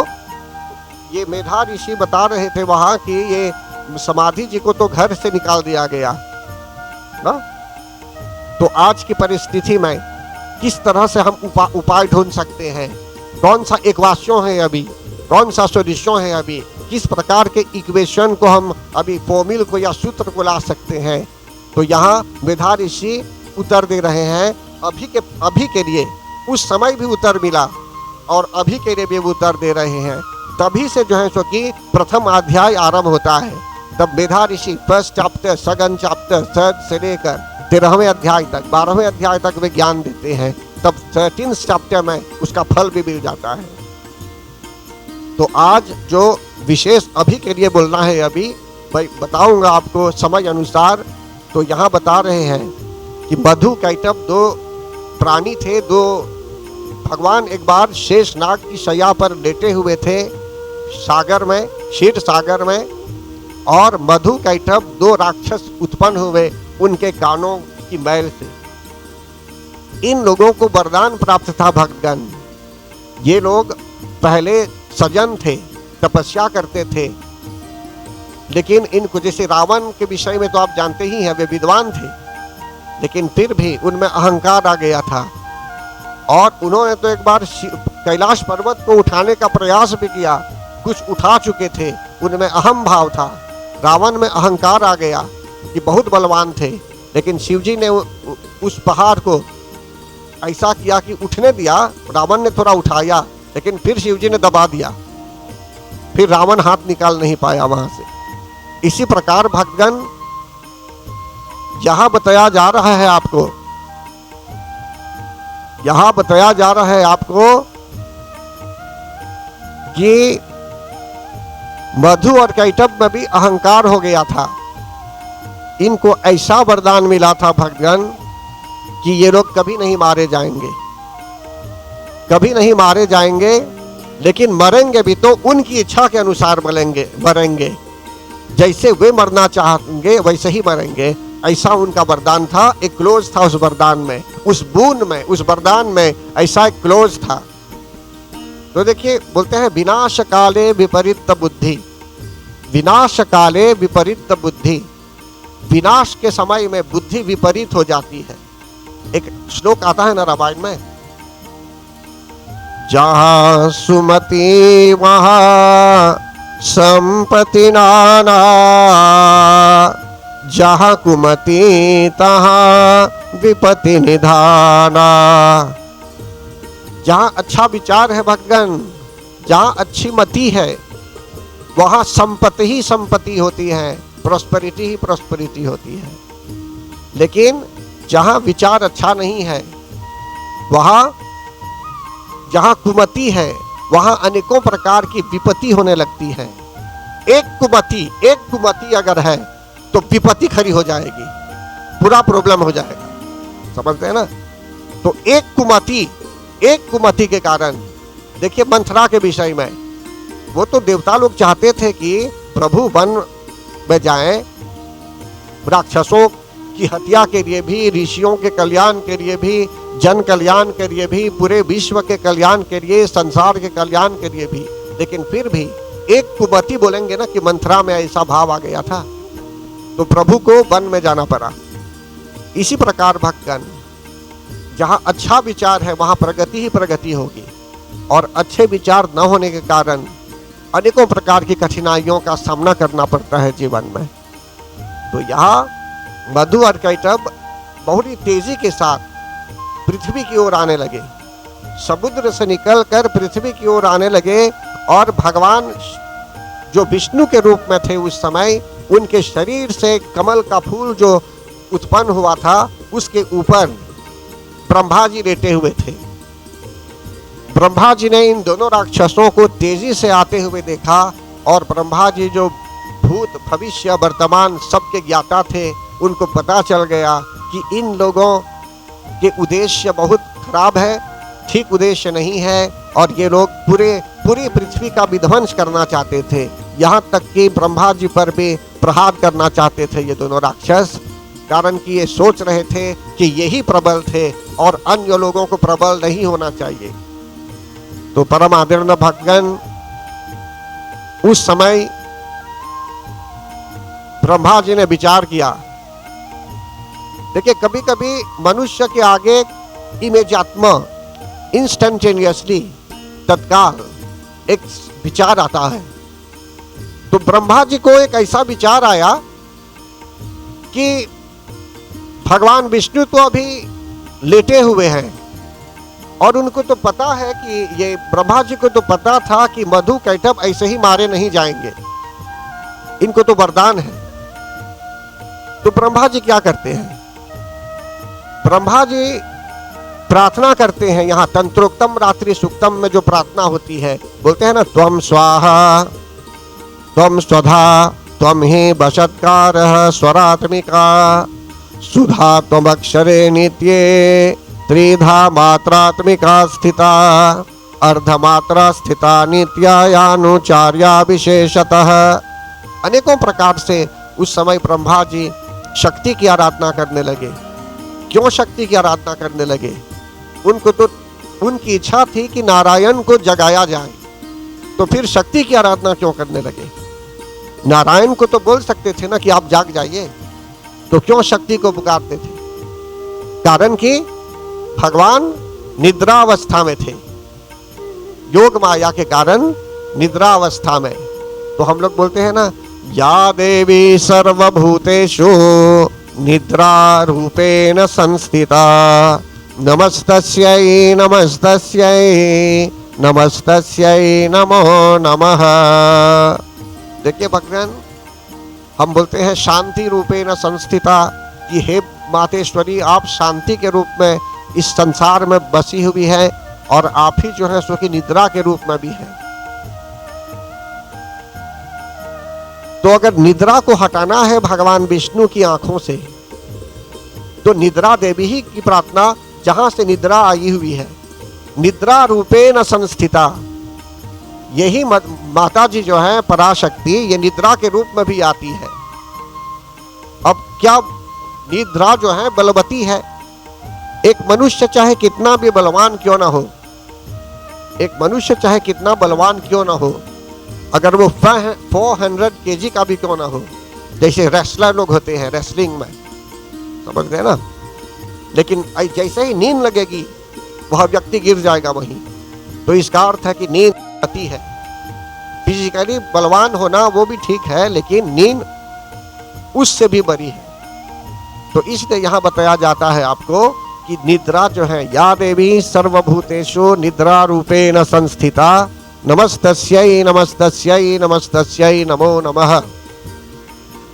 ये मेधा ऋषि बता रहे थे वहाँ कि ये समाधि जी को तो घर से निकाल दिया गया ना। तो आज की परिस्थिति में किस तरह से हम उपाय ढूंढ सकते हैं, कौन सा इक्वेशन है अभी, कौन सा सॉल्यूशन है अभी, किस प्रकार के इक्वेशन को हम अभी फॉर्मूल को या सूत्र को ला सकते हैं। तो यहाँ मेधा ऋषि उत्तर दे रहे हैं अभी के लिए। उस समय भी उत्तर मिला और अभी के लिए भी उत्तर दे रहे हैं। तभी से जो है सो कि प्रथम अध्याय आरंभ होता है। तब Medha Rishi first chapter, second chapter, third से लेकर 13वें अध्याय तक, 12वें अध्याय तक वे ज्ञान देते हैं। तब 13 चैप्टर में उसका फल भी मिल जाता है। तो आज जो विशेष अभी के लिए बोलना है, अभी भाई बताऊंगा आपको समय अनुसार। तो यहाँ बता रहे हैं कि मधु कैटभ दो प्राणी थे। दो भगवान एक बार शेष नाग की शैया पर लेटे हुए थे सागर में, क्षीर सागर में, और मधु कैटभ दो राक्षस उत्पन्न हुए उनके कानों की मैल से। इन लोगों को वरदान प्राप्त था भक्तगण। ये लोग पहले सजन थे, तपस्या करते थे, लेकिन इनको जैसे रावण के विषय में तो आप जानते ही हैं, वे विद्वान थे, लेकिन फिर भी उनमें अहंकार आ गया था। और उन्होंने तो एक बार कैलाश पर्वत को उठाने का प्रयास भी किया, कुछ उठा चुके थे, उनमें अहम भाव था। रावण में अहंकार आ गया कि बहुत बलवान थे, लेकिन शिवजी ने उस पहाड़ को ऐसा किया कि उठने दिया। रावण ने थोड़ा उठाया, लेकिन फिर शिवजी ने दबा दिया, फिर रावण हाथ निकाल नहीं पाया वहां से। इसी प्रकार भक्तगण यहां बताया जा रहा है आपको, यहां बताया जा रहा है आपको कि मधु और कैटभ में भी अहंकार हो गया था। इनको ऐसा वरदान मिला था भक्तगण कि ये लोग कभी नहीं मारे जाएंगे, कभी नहीं मारे जाएंगे, लेकिन मरेंगे भी तो उनकी इच्छा के अनुसार मरेंगे। जैसे वे मरना चाहेंगे वैसे ही मरेंगे, ऐसा उनका वरदान था। एक क्लोज था उस वरदान में, उस बूंद में, उस वरदान में ऐसा एक क्लोज था। तो देखिए बोलते हैं विनाश काले विपरीत बुद्धि, विनाश काले विपरीत बुद्धि। विनाश के समय में बुद्धि विपरीत हो जाती है। एक श्लोक आता है ना रामायण में, जहां सुमति वहां संपत्ति नाना, जहां कुमति तहां विपत्ति निधाना। जहां अच्छा विचार है भक्तगण, जहां अच्छी मति है, वहां संपत्ति ही संपत्ति होती है, प्रॉस्पेरिटी ही प्रॉस्पेरिटी होती है। लेकिन जहां विचार अच्छा नहीं है, वहां जहां कुमति है, वहां अनेकों प्रकार की विपत्ति होने लगती है। एक कुमति अगर है तो विपत्ति खड़ी हो जाएगी, पूरा प्रॉब्लम हो जाएगा, समझते हैं ना। तो एक कुमति के कारण, देखिए मंथरा के विषय में, वो तो देवता लोग चाहते थे कि प्रभु वन में जाएं, राक्षसों की हत्या के लिए भी, ऋषियों के कल्याण के लिए भी, जन कल्याण के लिए भी, पूरे विश्व के कल्याण के लिए, संसार के कल्याण के लिए भी। लेकिन फिर भी एक कुमति बोलेंगे ना कि मंथरा में ऐसा भाव आ गया था, तो प्रभु को वन में जाना पड़ा। इसी प्रकार भक्तगण, जहां अच्छा विचार है वहां प्रगति ही प्रगति होगी, और अच्छे विचार न होने के कारण अनेकों प्रकार की कठिनाइयों का सामना करना पड़ता है जीवन में। तो यहाँ मधु और कैटभ बहुत ही तेजी के साथ पृथ्वी की ओर आने लगे, समुद्र से निकलकर पृथ्वी की ओर आने लगे, और भगवान जो विष्णु के रूप में थे उस समय, उनके शरीर से कमल का फूल जो उत्पन्न हुआ था उसके ऊपर ब्रह्मा जी लेटे हुए थे। ब्रह्मा जी ने इन दोनों राक्षसों को तेजी से आते हुए देखा, और ब्रह्मा जी जो भूत भविष्य वर्तमान सबके ज्ञाता थे, उनको पता चल गया कि इन लोगों के उद्देश्य बहुत खराब है, ठीक उद्देश्य नहीं है, और ये लोग पूरी पृथ्वी का विध्वंस करना चाहते थे। यहाँ तक कि ब्रह्मा जी पर भी प्रहार करना चाहते थे ये दोनों राक्षस, कारण कि ये सोच रहे थे कि यही प्रबल थे और अन्य लोगों को प्रबल नहीं होना चाहिए। तो परम आदरणीय भक्तगण, उस समय ब्रह्मा जी ने विचार किया। देखिए, कभी कभी मनुष्य के आगे इमेजात्मा, इंस्टेंटेनियसली, तत्काल एक विचार आता है। तो ब्रह्मा जी को एक ऐसा विचार आया कि भगवान विष्णु तो अभी लेटे हुए हैं, और उनको तो पता है कि ये ब्रह्मा जी को तो पता था कि मधु कैटभ ऐसे ही मारे नहीं जाएंगे, इनको तो वरदान है। तो ब्रह्मा जी क्या करते हैं? ब्रह्मा जी प्रार्थना करते हैं। यहाँ तंत्रोक्तम रात्रि सूक्तम में जो प्रार्थना होती है, बोलते हैं ना, त्वम स्वाहा त्वम स्वधा त्वम ही वशत्कारः स्वरात्मिका सुधा त्वमक्षरे नित्ये त्रिधा मात्रात्मिका स्थिता अर्धमात्रा स्थिता नित्यायानुचार्या विशेषतः। अनेकों प्रकार से उस समय ब्रह्मा जी शक्ति की आराधना करने लगे। क्यों शक्ति की आराधना करने लगे? उनको तो उनकी इच्छा थी कि नारायण को जगाया जाए, तो फिर शक्ति की आराधना क्यों करने लगे? नारायण को तो बोल सकते थे ना कि आप जाग जाइए, तो क्यों शक्ति को पुकारते थे? कारण कि भगवान निद्रावस्था में थे, योग माया के कारण निद्रावस्था में। तो हम लोग बोलते हैं ना, या देवी सर्वभूतेषु निद्रा रूपेण संस्थिता नमस्तस्यै नमस्तस्यै नमस्तस्यै नमो नमः। देखिए भगवान, हम बोलते हैं शांति रूपेण संस्थिता, कि हे मातेश्वरी, आप शांति के रूप में इस संसार में बसी हुई है, और आप ही जो है सो की निद्रा के रूप में भी है। तो अगर निद्रा को हटाना है भगवान विष्णु की आंखों से, तो निद्रा देवी ही की प्रार्थना, जहां से निद्रा आई हुई है, निद्रा रूपेण संस्थिता। यही माता जी जो है पराशक्ति, ये निद्रा के रूप में भी आती है। अब क्या निद्रा जो है बलवती है? एक मनुष्य चाहे कितना भी बलवान क्यों ना हो, एक मनुष्य चाहे कितना बलवान क्यों ना हो, अगर वो 400 kg का भी क्यों ना हो, जैसे रेसलर लोग होते हैं रेसलिंग में, समझ गए ना, लेकिन जैसे ही नींद लगेगी वह व्यक्ति गिर जाएगा वहीं। तो इसका अर्थ है कि नींद आती है। फिजिकली बलवान होना वो भी ठीक है, लेकिन नींद उससे भी बड़ी है। तो इसलिए यहाँ बताया जाता है आपको कि निद्रा जो है, या देवी सर्वभूतेषु निद्रा रूपेण संस्थिता नमस्तस्यै नमस्तस्यै नमस्तस्यै नमो नमः।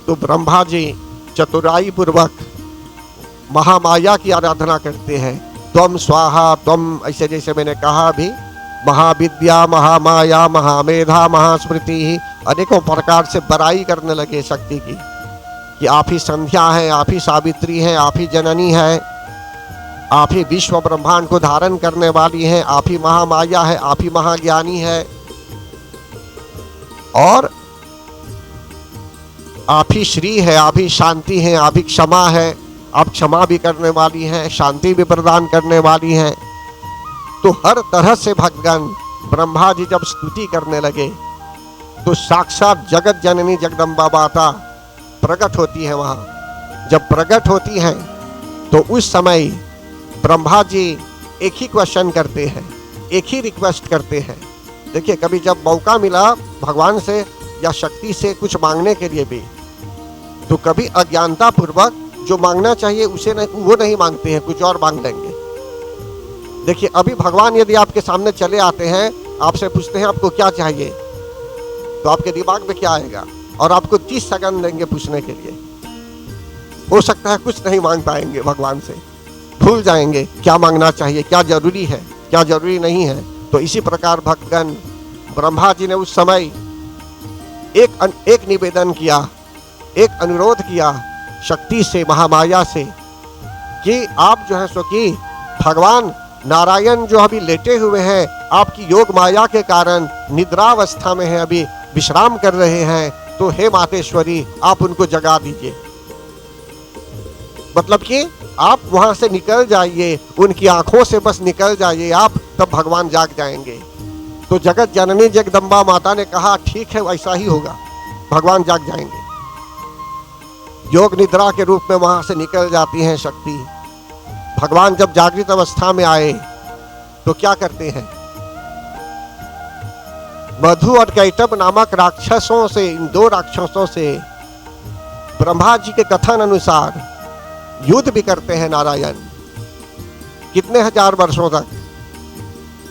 तो ब्रह्मा जी चतुराई पूर्वक महामाया की आराधना करते हैं। त्वम स्वाहा त्वम, ऐसे जैसे मैंने कहा अभी, महाविद्या, महामाया, महामेधा, महास्मृति, अनेकों प्रकार से बड़ाई करने लगे शक्ति की कि आप ही संध्या है, आप ही सावित्री है, आप ही जननी है, आप ही विश्व ब्रह्मांड को धारण करने वाली है, आप ही महामाया है, आप ही महाज्ञानी है, और आप ही श्री है, आप ही शांति है, आप ही क्षमा है, आप क्षमा भी करने वाली हैं, शांति भी प्रदान करने वाली हैं। तो हर तरह से भगवान ब्रह्मा जी जब स्तुति करने लगे तो साक्षात जगत जननी जगदम्बा माता प्रकट होती है वहाँ। जब प्रकट होती हैं तो उस समय ब्रह्मा जी एक ही क्वेश्चन करते हैं, एक ही रिक्वेस्ट करते हैं। देखिए, कभी जब मौका मिला भगवान से या शक्ति से कुछ मांगने के लिए भी, तो कभी अज्ञानता पूर्वक जो मांगना चाहिए उसे नहीं, वो नहीं मांगते हैं, कुछ और मांग लेंगे। देखिए, अभी भगवान यदि आपके सामने चले आते हैं, आपसे पूछते हैं आपको क्या चाहिए, तो आपके दिमाग में क्या आएगा, और आपको 30 सेकंड देंगे पूछने के लिए। हो सकता है कुछ नहीं मांग पाएंगे, भगवान से भूल जाएंगे क्या मांगना चाहिए, क्या जरूरी है, क्या जरूरी नहीं है। तो इसी प्रकार भगवान ब्रह्मा जी ने उस समय एक निवेदन किया, एक अनुरोध किया शक्ति से, महामाया से, कि आप जो है सो कि भगवान नारायण जो अभी लेटे हुए हैं, आपकी योग माया के कारण निद्रावस्था में है, अभी विश्राम कर रहे हैं, तो हे मातेश्वरी आप उनको जगा दीजिए। मतलब कि आप वहां से निकल जाइए, उनकी आंखों से बस निकल जाइए आप, तब भगवान जाग जाएंगे। तो जगत जननी जगदम्बा माता ने कहा ठीक है, वैसा ही होगा, भगवान जाग जाएंगे। योग निद्रा के रूप में वहां से निकल जाती हैं शक्ति। भगवान जब जागृत अवस्था में आए तो क्या करते हैं, मधु और कैटभ नामक राक्षसों से, इन 2 राक्षसों से ब्रह्मा जी के कथन अनुसार युद्ध भी करते हैं नारायण। कितने हजार वर्षों तक,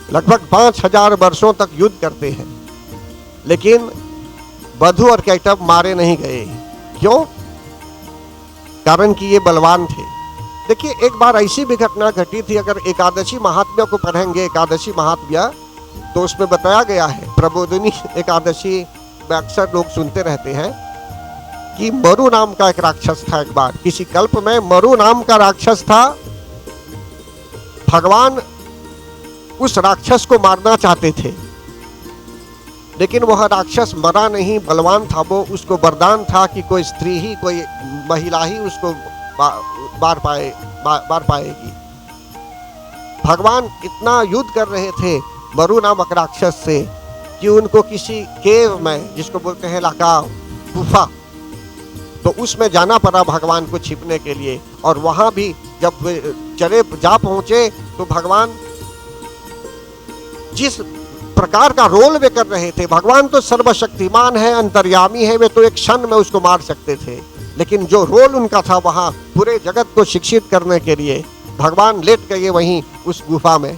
लगभग 5000 वर्षों तक युद्ध करते हैं, लेकिन मधु और कैटभ मारे नहीं गए। क्यों? कारण कि ये बलवान थे। देखिए, एक बार ऐसी भी घटना घटी थी, अगर एकादशी महात्म्य को पढ़ेंगे, एकादशी महात्म्य, तो उसमें बताया गया है, प्रबोधिनी एकादशी में अक्सर लोग सुनते रहते हैं कि मरु नाम का एक राक्षस था। एक बार किसी कल्प में मरु नाम का राक्षस था। भगवान उस राक्षस को मारना चाहते थे, लेकिन वह राक्षस मरा नहीं, बलवान था वो। उसको वरदान था कि कोई स्त्री ही, कोई महिला ही उसको मार पाएगी। भगवान इतना युद्ध कर रहे थे मरु नामक राक्षस से कि उनको किसी केव में, जिसको बोलते हैं लकाव, गुफा, तो उसमें जाना पड़ा भगवान को छिपने के लिए। और वहां भी जब जा पहुंचे तो भगवान जिस प्रकार का रोल वे कर रहे थे, भगवान तो सर्वशक्तिमान है, अंतर्यामी है, वे तो एक क्षण में उसको मार सकते थे, लेकिन जो रोल उनका था वहां पूरे जगत को शिक्षित करने के लिए, भगवान लेट गए वहीं उस गुफा में।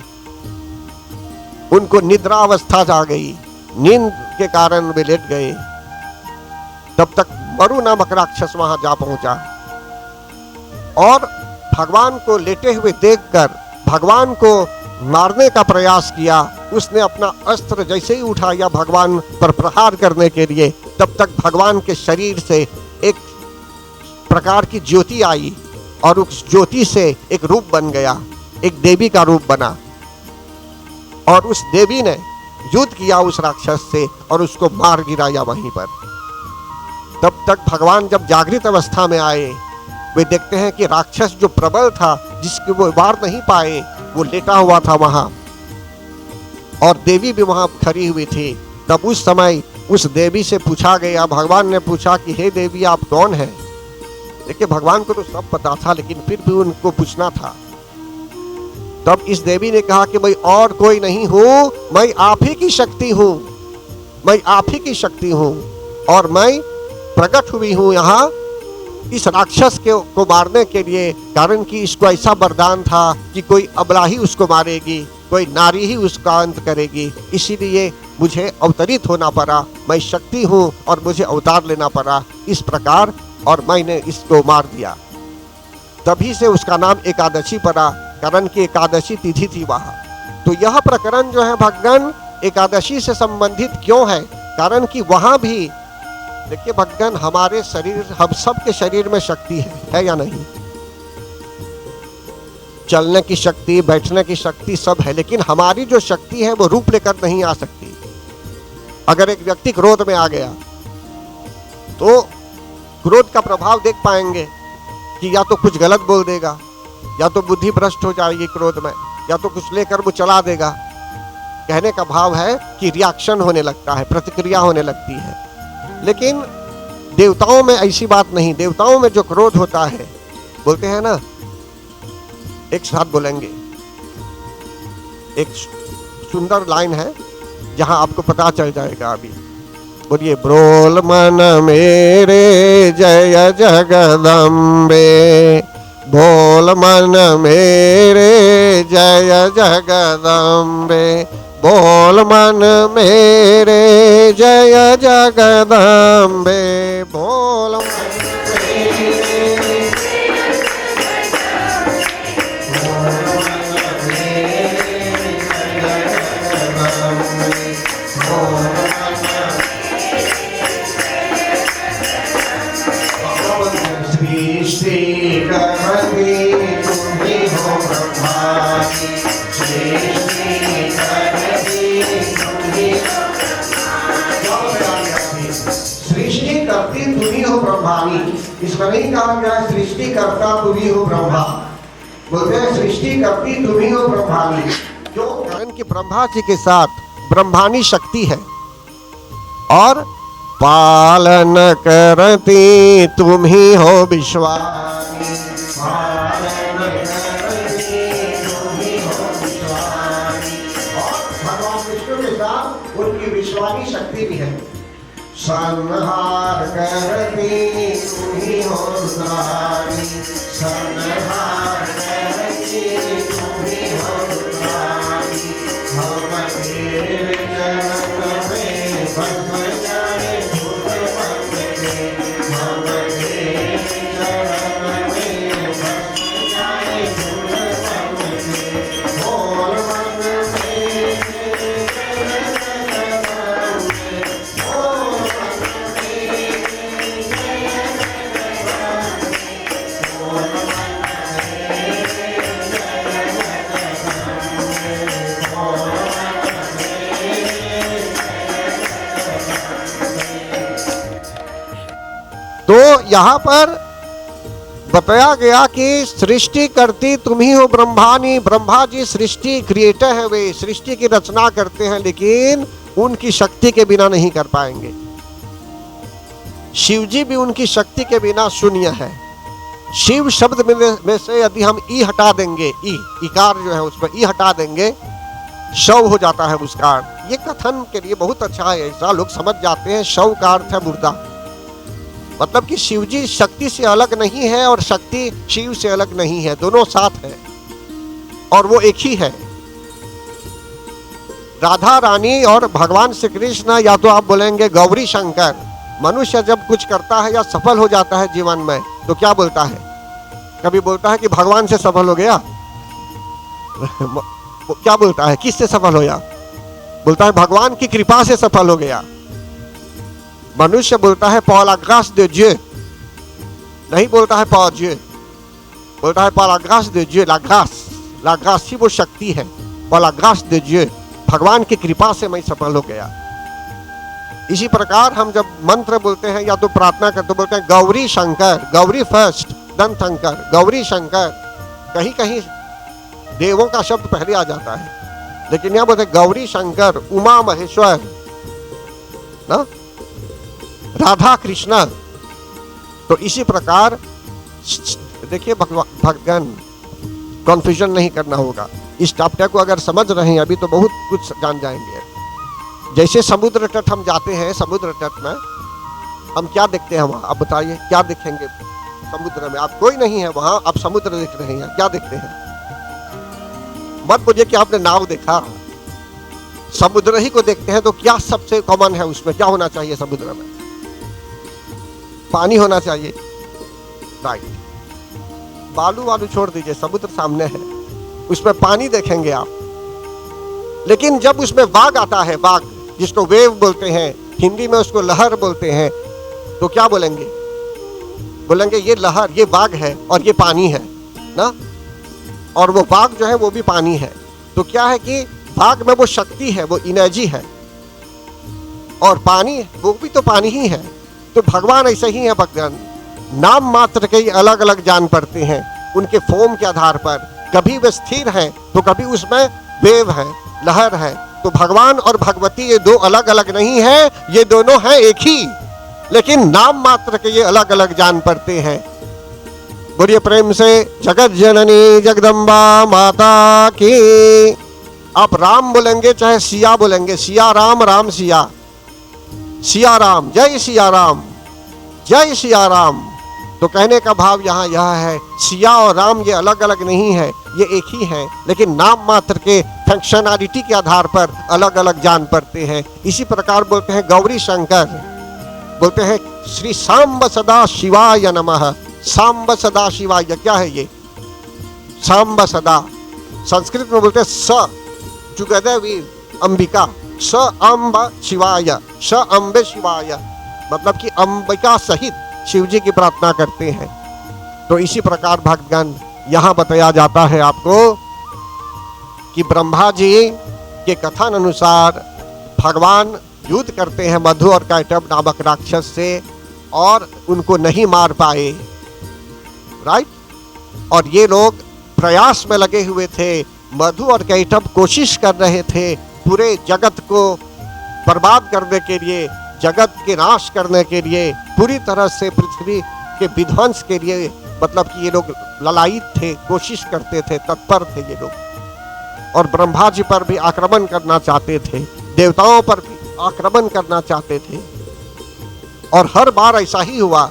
उनको निद्रा अवस्था आ गई, नींद के कारण वे लेट गए। तब तक मरु नामक राक्षस वहां जा पहुंचा और भगवान को लेटे हुए देखकर भगवान को मारने का प्रयास किया। उसने अपना अस्त्र जैसे ही उठाया भगवान पर प्रहार करने के लिए, तब तक भगवान के शरीर से एक प्रकार की ज्योति आई और उस ज्योति से एक रूप बन गया, एक देवी का रूप बना, और उस देवी ने युद्ध किया उस राक्षस से और उसको मार गिराया वहीं पर। तब तक भगवान जब जागृत अवस्था में आए, वे देखते हैं कि राक्षस जो प्रबल था, जिसके वो वार नहीं पाए, वो लेटा हुआ था वहां, और देवी भी वहां खड़ी हुई थी। तब उस समय उस देवी से पूछा गया, भगवान ने पूछा कि हे देवी आप कौन हैं? देखिए, भगवान को तो सब पता था, लेकिन फिर भी उनको पूछना था। तब इस देवी ने कहा कि मैं और कोई नहीं हूं, मैं आप ही की शक्ति हूं, मैं आप ही की शक्ति हूं, और मैं प्रकट हुई हूं यहाँ इस राक्षस को मारने के लिए। कारण कि इसको ऐसा वरदान था कि कोई अबला ही उसको मारेगी, कोई नारी ही उसका अंत करेगी, इसीलिए मुझे अवतरित होना पड़ा। मैं शक्ति हूँ और मुझे अवतार लेना पड़ा इस प्रकार, और मैंने इसको मार दिया। तभी से उसका नाम एकादशी पड़ा, कारण कि एकादशी तिथि थी वहाँ। तो यह प्रकरण जो है भक्तगण एकादशी से संबंधित क्यों है? कारण कि वहां भी देखिए भक्तगण, हमारे शरीर, हम सब के शरीर में शक्ति है या नहीं? चलने की शक्ति, बैठने की शक्ति सब है, लेकिन हमारी जो शक्ति है वो रूप लेकर नहीं आ सकती। अगर एक व्यक्ति क्रोध में आ गया तो क्रोध का प्रभाव देख पाएंगे कि या तो कुछ गलत बोल देगा, या तो बुद्धि भ्रष्ट हो जाएगी क्रोध में, या तो कुछ लेकर वो चला देगा। कहने का भाव है कि रिएक्शन होने लगता है, प्रतिक्रिया होने लगती है। लेकिन देवताओं में ऐसी बात नहीं। देवताओं में जो क्रोध होता है, बोलते हैं ना, एक साथ बोलेंगे, एक सुंदर लाइन है जहां आपको पता चल जाएगा। अभी बोलिए, ब्रोल मन मेरे जय जगदम्बे, बोल मन मेरे जय जगदम्बे, बोल मन मेरे जय जगदम्बे, बोल इसमें नहीं कहा गया सृष्टि करता तुम ही हो ब्रह्मा, बोलते हैं सृष्टि करती तुम ही हो ब्रह्मानी। जो कारण कि ब्रह्मा जी के साथ ब्रह्मानी शक्ति है, और पालन करती तुम ही हो विश्वानी, पालन करती तुम ही हो विश्वानी। और भगवान विष्णु के साथ उनकी विश्वानी शक्ति भी है। संहार करती तुम ही हो रुद्राणी, संहार करती तुम ही हो रुद्राणी, हम तेरे चरण में बस जाए झूठ मंगते, हम तेरे चरण में बस जाए झूठ मंगते, बोल मन में तो यहाँ पर बताया गया कि सृष्टि करती तुम ही हो ब्रह्मानी। ब्रह्मा जी सृष्टि क्रिएटर है, वे सृष्टि की रचना करते हैं, लेकिन उनकी शक्ति के बिना नहीं कर पाएंगे। शिव जी भी उनकी शक्ति के बिना शून्य है। शिव शब्द में से यदि हम ई हटा देंगे, इकार जो है उसमें ई हटा देंगे, शव हो जाता है उसका। ये कथन के लिए बहुत अच्छा है, ऐसा लोग समझ जाते हैं। शव का अर्थ है मुर्दा, मतलब कि शिव जी शक्ति से अलग नहीं है और शक्ति शिव से अलग नहीं है, दोनों साथ है और वो एक ही है। राधा रानी और भगवान श्री कृष्ण, या तो आप बोलेंगे गौरी शंकर। मनुष्य जब कुछ करता है या सफल हो जाता है जीवन में, तो क्या बोलता है? कभी बोलता है कि भगवान से सफल हो गया क्या बोलता है? किससे सफल होया? बोलता है भगवान की कृपा से सफल हो गया। मनुष्य बोलता है par la grâce de Dieu, नहीं बोलता है par Dieu, बोलता है par la grâce de Dieu। la grâce ही वो शक्ति है। par la grâce de Dieu, भगवान की कृपा से मैं सफल हो गया। इसी प्रकार हम जब मंत्र बोलते हैं या तो प्रार्थना करते तो बोलते हैं गौरी शंकर, गौरी फर्स्ट देन शंकर, गौरी शंकर। कहीं कहीं देवों का शब्द पहले आ जाता है, लेकिन यहाँ बोलते गौरी शंकर, उमा महेश्वर ना, राधा कृष्ण। तो इसी प्रकार देखिए भगवान, कन्फ्यूजन नहीं करना होगा। इस टॉपिक को अगर समझ रहे हैं अभी तो बहुत कुछ जान जाएंगे। जैसे समुद्र तट हम जाते हैं, समुद्र तट में हम क्या देखते हैं वहां? आप बताइए क्या देखेंगे समुद्र में? आप कोई नहीं है वहां, आप समुद्र देख रहे हैं, क्या देखते हैं? मत बोलिए कि आपने नाव देखा, समुद्र ही को देखते हैं। तो क्या सबसे कॉमन है उसमें? क्या होना चाहिए समुद्र में? पानी होना चाहिए, राइट। बालू वालू छोड़ दीजिए, समुद्र सामने है, उसमें पानी देखेंगे आप। लेकिन जब उसमें वाग आता है, वाग जिसको वेव बोलते हैं, हिंदी में उसको लहर बोलते हैं, तो क्या बोलेंगे? बोलेंगे ये लहर, ये वाग है और ये पानी है ना, और वो वाग जो है वो भी पानी है। तो क्या है कि वाग में वो शक्ति है, वो एनर्जी है, और पानी वो भी तो पानी ही है। तो भगवान ऐसे ही है भगवान, नाम मात्र के अलग अलग जान पड़ते हैं उनके फॉर्म के आधार पर। कभी वे स्थिर हैं तो कभी उसमें वेव है, लहर है। तो भगवान और भगवती ये दो अलग अलग नहीं है, ये दोनों हैं एक ही, लेकिन नाम मात्र के ये अलग अलग जान पड़ते हैं। बोलिए प्रेम से जगत जननी जगदम्बा माता की। आप राम बोलेंगे चाहे सिया बोलेंगे, सिया राम, राम सिया, सिया राम, जय सिया राम, जय सिया राम। तो कहने का भाव यहाँ यह है, सिया और राम ये अलग अलग नहीं है, ये एक ही है, लेकिन नाम मात्र के फंक्शनैलिटी के आधार पर अलग अलग जान पड़ते हैं। इसी प्रकार बोलते हैं गौरी शंकर, बोलते हैं श्री सांब सदा शिवाय नमः। सांब सदा शिवाय क्या है ये? सांब सदा संस्कृत में बोलते हैं स टुगेदर विद अंबिका, स अम्ब शिवाय, स अम्बे शिवाय, मतलब कि अंबिका सहित शिव जी की प्रार्थना करते हैं। तो इसी प्रकार भक्तगण यहाँ बताया जाता है आपको कि ब्रह्मा जी के कथन अनुसार भगवान युद्ध करते हैं मधु और कैटभ नामक राक्षस से, और उनको नहीं मार पाए, राइट। और ये लोग प्रयास में लगे हुए थे, मधु और कैटभ कोशिश कर रहे थे पूरे जगत को बर्बाद करने के लिए, जगत के नाश करने के लिए, पूरी तरह से पृथ्वी के विध्वंस के लिए, मतलब कि ये लोग ललायित थे, कोशिश करते थे, तत्पर थे ये लोग। और ब्रह्मा जी पर भी आक्रमण करना चाहते थे, देवताओं पर भी आक्रमण करना चाहते थे, और हर बार ऐसा ही हुआ।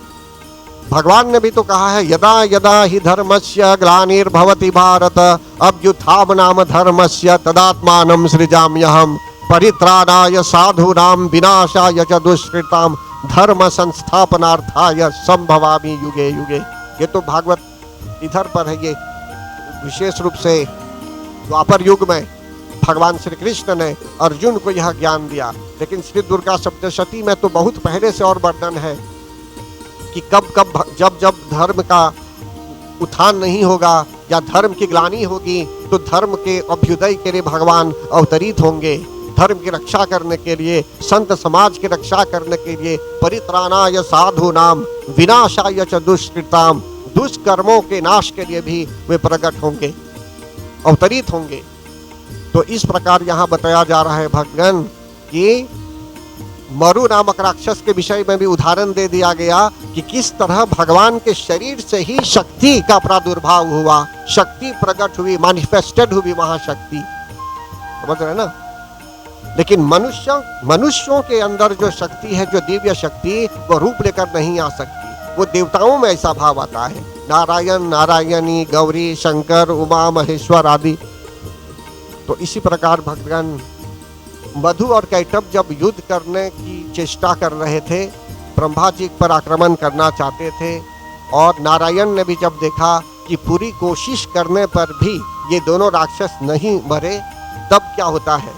भगवान ने भी तो कहा है, यदा यदा हि धर्मस्य ग्लानिर्भवति भारत अभ्युत्थानम् धर्मस्य तदात्मानं सृजाम्यहम् परित्राणाय साधूनां विनाशाय च दुष्कृतां धर्म संस्थापनार्थाय संभवामि युगे युगे। ये तो भागवत इधर पर है, ये विशेष रूप से द्वापर युग में भगवान श्री कृष्ण ने अर्जुन को यह ज्ञान दिया। लेकिन श्री दुर्गा सप्तशती में तो बहुत पहले से और वर्णन है कि कब कब जब जब धर्म का उत्थान नहीं होगा या धर्म की ग्लानि होगी तो धर्म के अभ्युदय के लिए भगवान अवतरित होंगे, धर्म की रक्षा करने के लिए, संत समाज की रक्षा करने के लिए, परित्राणाय साधूनाम विनाशाय च दुष्कृताम, दुष्कर्मों के नाश के लिए भी वे प्रकट होंगे, अवतरित होंगे। तो इस प्रकार यहाँ बताया जा रहा है भक्तगण कि मरु नामक राक्षस के विषय में भी उदाहरण दे दिया गया कि किस तरह भगवान के शरीर से ही शक्ति का प्रादुर्भाव हुआ, शक्ति प्रकट हुई, मैनिफेस्टेड हुई महाशक्ति, समझ रहे ना। लेकिन मनुष्यों के अंदर जो शक्ति है, जो दिव्य शक्ति, वो रूप लेकर नहीं आ सकती, वो देवताओं में ऐसा भाव आता है, नारायण, नारायणी, गौरी, शंकर, उमा, महेश्वर आदि। तो इसी प्रकार भक्तगण मधु और कैटभ जब युद्ध करने की चेष्टा कर रहे थे, ब्रह्मा जी पर आक्रमण करना चाहते थे, और नारायण ने भी जब देखा कि पूरी कोशिश करने पर भी ये दोनों राक्षस नहीं मरे, तब क्या होता है,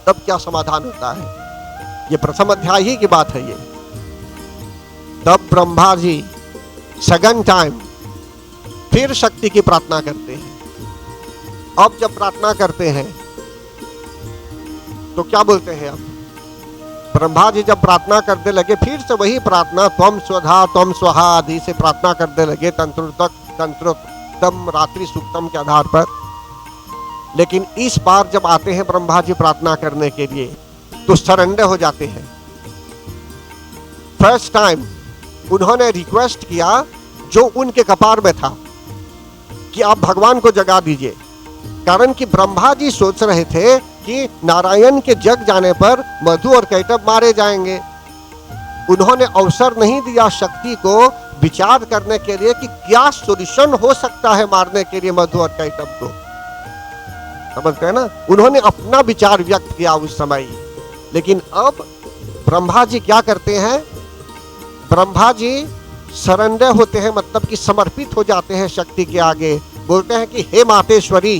तब क्या समाधान होता है। ये प्रथम अध्याय ही की बात है ये। तब ब्रह्मा जी सेकंड टाइम फिर शक्ति की प्रार्थना करते हैं। अब जब प्रार्थना करते हैं तो क्या बोलते हैं? अब ब्रह्मा जी जब प्रार्थना करने लगे, फिर से वही प्रार्थना, त्वम स्वधा त्वम स्वाहा आदि से प्रार्थना करने लगे, तंत्रोक्तम रात्रि सूक्तम के आधार पर। लेकिन इस बार जब आते हैं ब्रह्मा जी प्रार्थना करने के लिए तो सरेंडर हो जाते हैं। फर्स्ट टाइम उन्होंने रिक्वेस्ट किया जो उनके कपार में था कि आप भगवान को जगा दीजिए, कारण कि ब्रह्मा जी सोच रहे थे कि नारायण के जग जाने पर मधु और कैटभ मारे जाएंगे। उन्होंने अवसर नहीं दिया शक्ति को विचार करने के लिए कि क्या सॉल्यूशन हो सकता है मारने के लिए मधु और कैटभ को, समझते हैं ना। उन्होंने अपना विचार व्यक्त किया उस समय। लेकिन अब ब्रह्मा जी क्या करते हैं? ब्रह्मा जी सरेंडर होते हैं, मतलब कि समर्पित हो जाते हैं शक्ति के आगे। बोलते हैं कि हे मातेश्वरी,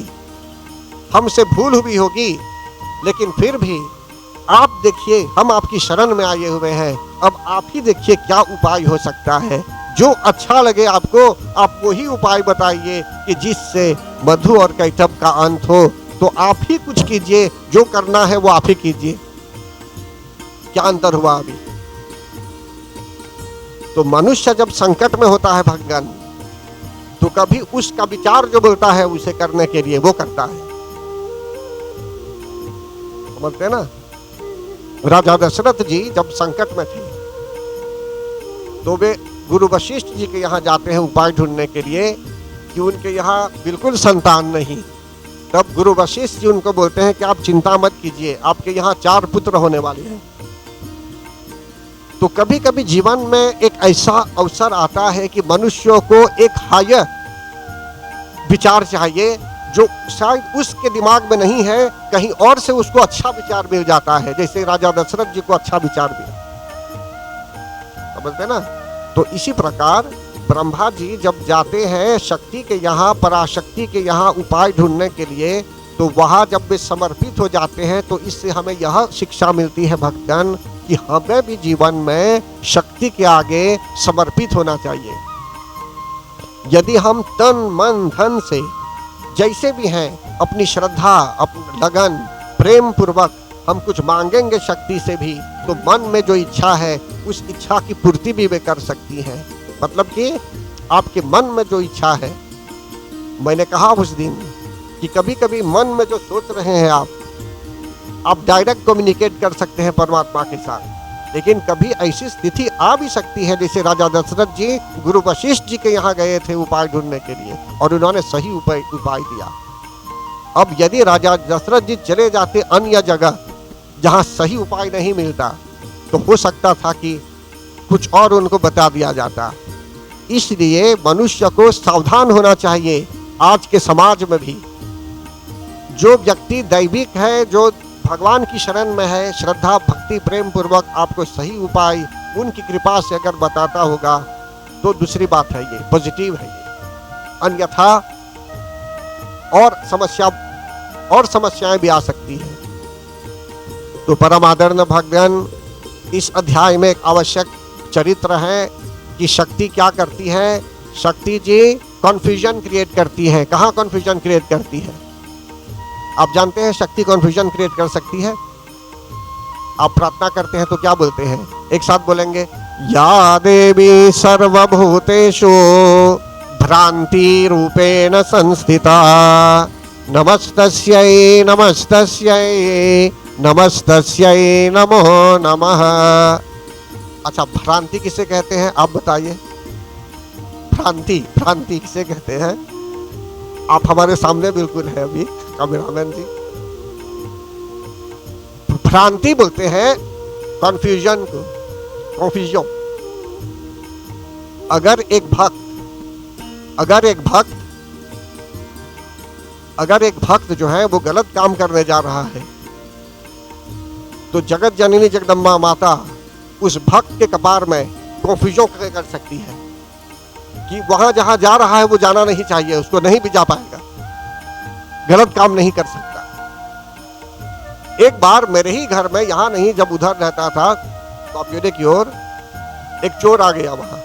हमसे भूल हुई होगी, लेकिन फिर भी आप देखिए, हम आपकी शरण में आए हुए हैं। अब आप ही देखिए क्या उपाय हो सकता है। जो अच्छा लगे आपको, आप वही उपाय बताइए कि जिससे मधु और कैटभ का अंत हो। तो आप ही कुछ कीजिए, जो करना है वो आप ही कीजिए। क्या अंतर हुआ अभी? तो मनुष्य जब संकट में होता है भगवान, तो कभी उसका विचार जो बोलता है उसे करने के लिए वो करता है। समझते हैं ना? राजा दशरथ जी जब संकट में थे तो वे गुरु वशिष्ठ जी के यहाँ जाते हैं उपाय ढूंढने के लिए कि उनके यहाँ बिल्कुल संतान नहीं। तब गुरु वशिष्ठ जी उनको बोलते हैं कि आप चिंता मत कीजिए, आपके यहाँ 4 पुत्र होने वाले हैं। तो कभी कभी जीवन में एक ऐसा अवसर आता है कि मनुष्यों को एक हायर विचार चाहिए जो शायद उसके दिमाग में नहीं है, कहीं और से उसको अच्छा विचार मिल जाता है। जैसे राजा दशरथ जी को अच्छा विचार मिला, समझते ना? तो इसी प्रकार ब्रह्मा जी जब जाते हैं शक्ति के यहाँ, पराशक्ति के यहाँ उपाय ढूंढने के लिए, तो वहां जब वे समर्पित हो जाते हैं तो इससे हमें यह शिक्षा मिलती है भक्तजन कि हमें भी जीवन में शक्ति के आगे समर्पित होना चाहिए। यदि हम तन मन धन से जैसे भी हैं अपनी श्रद्धा, अपनी लगन, प्रेम पूर्वक हम कुछ मांगेंगे शक्ति से भी, तो मन में जो इच्छा है उस इच्छा की पूर्ति भी वे कर सकती हैं। मतलब कि आपके मन में जो इच्छा है, मैंने कहा उस दिन कि कभी कभी मन में जो सोच रहे हैं आप डायरेक्ट कम्युनिकेट कर सकते हैं परमात्मा के साथ। लेकिन कभी ऐसी स्थिति आ भी सकती है, जैसे राजा दशरथ जी गुरु वशिष्ठ जी के यहाँ गए थे उपाय ढूंढने के लिए और उन्होंने सही उपाय दिया। अब यदि राजा दशरथ जी चले जाते अन्य जगह जहाँ सही उपाय नहीं मिलता, तो हो सकता था कि कुछ और उनको बता दिया जाता। इसलिए मनुष्य को सावधान होना चाहिए। आज के समाज में भी जो व्यक्ति दैविक है, जो भगवान की शरण में है, श्रद्धा भक्ति प्रेम पूर्वक आपको सही उपाय उनकी कृपा से अगर बताता होगा तो दूसरी बात है, ये पॉजिटिव है ये। अन्यथा और समस्याएं भी आ सकती हैं। तो परम आदरणीय भगवान, इस अध्याय में एक आवश्यक चरित्र है कि शक्ति क्या करती है। शक्ति जी कन्फ्यूजन क्रिएट करती है। कहाँ कन्फ्यूजन क्रिएट करती है? आप जानते हैं शक्ति कन्फ्यूजन क्रिएट कर सकती है। आप प्रार्थना करते हैं तो क्या बोलते हैं? एक साथ बोलेंगे, या देवी सर्वभूतेषु भ्रांति रूपेण संस्थिता नमस्तस्यै नमस्तस्यै नमस्तस्यै नमो नमः। अच्छा, भ्रांति किसे कहते हैं आप बताइए? भ्रांति किसे कहते हैं? आप हमारे सामने बिल्कुल है अभी कैमरामैन जी। भ्रांति बोलते हैं कंफ्यूजन को, कंफ्यूजन। अगर एक भक्त जो है वो गलत काम करने जा रहा है, तो जगत जननी जगदम्बा माता उस भक्त के कपार में कंफ्यूजन कर सकती है कि वहां जहां जा रहा है वो जाना नहीं चाहिए, उसको नहीं भी जा पाएगा, गलत काम नहीं कर सकता। एक बार मेरे ही घर में, यहां नहीं जब उधर रहता था बापयोडे की ओर, एक चोर आ गया वहां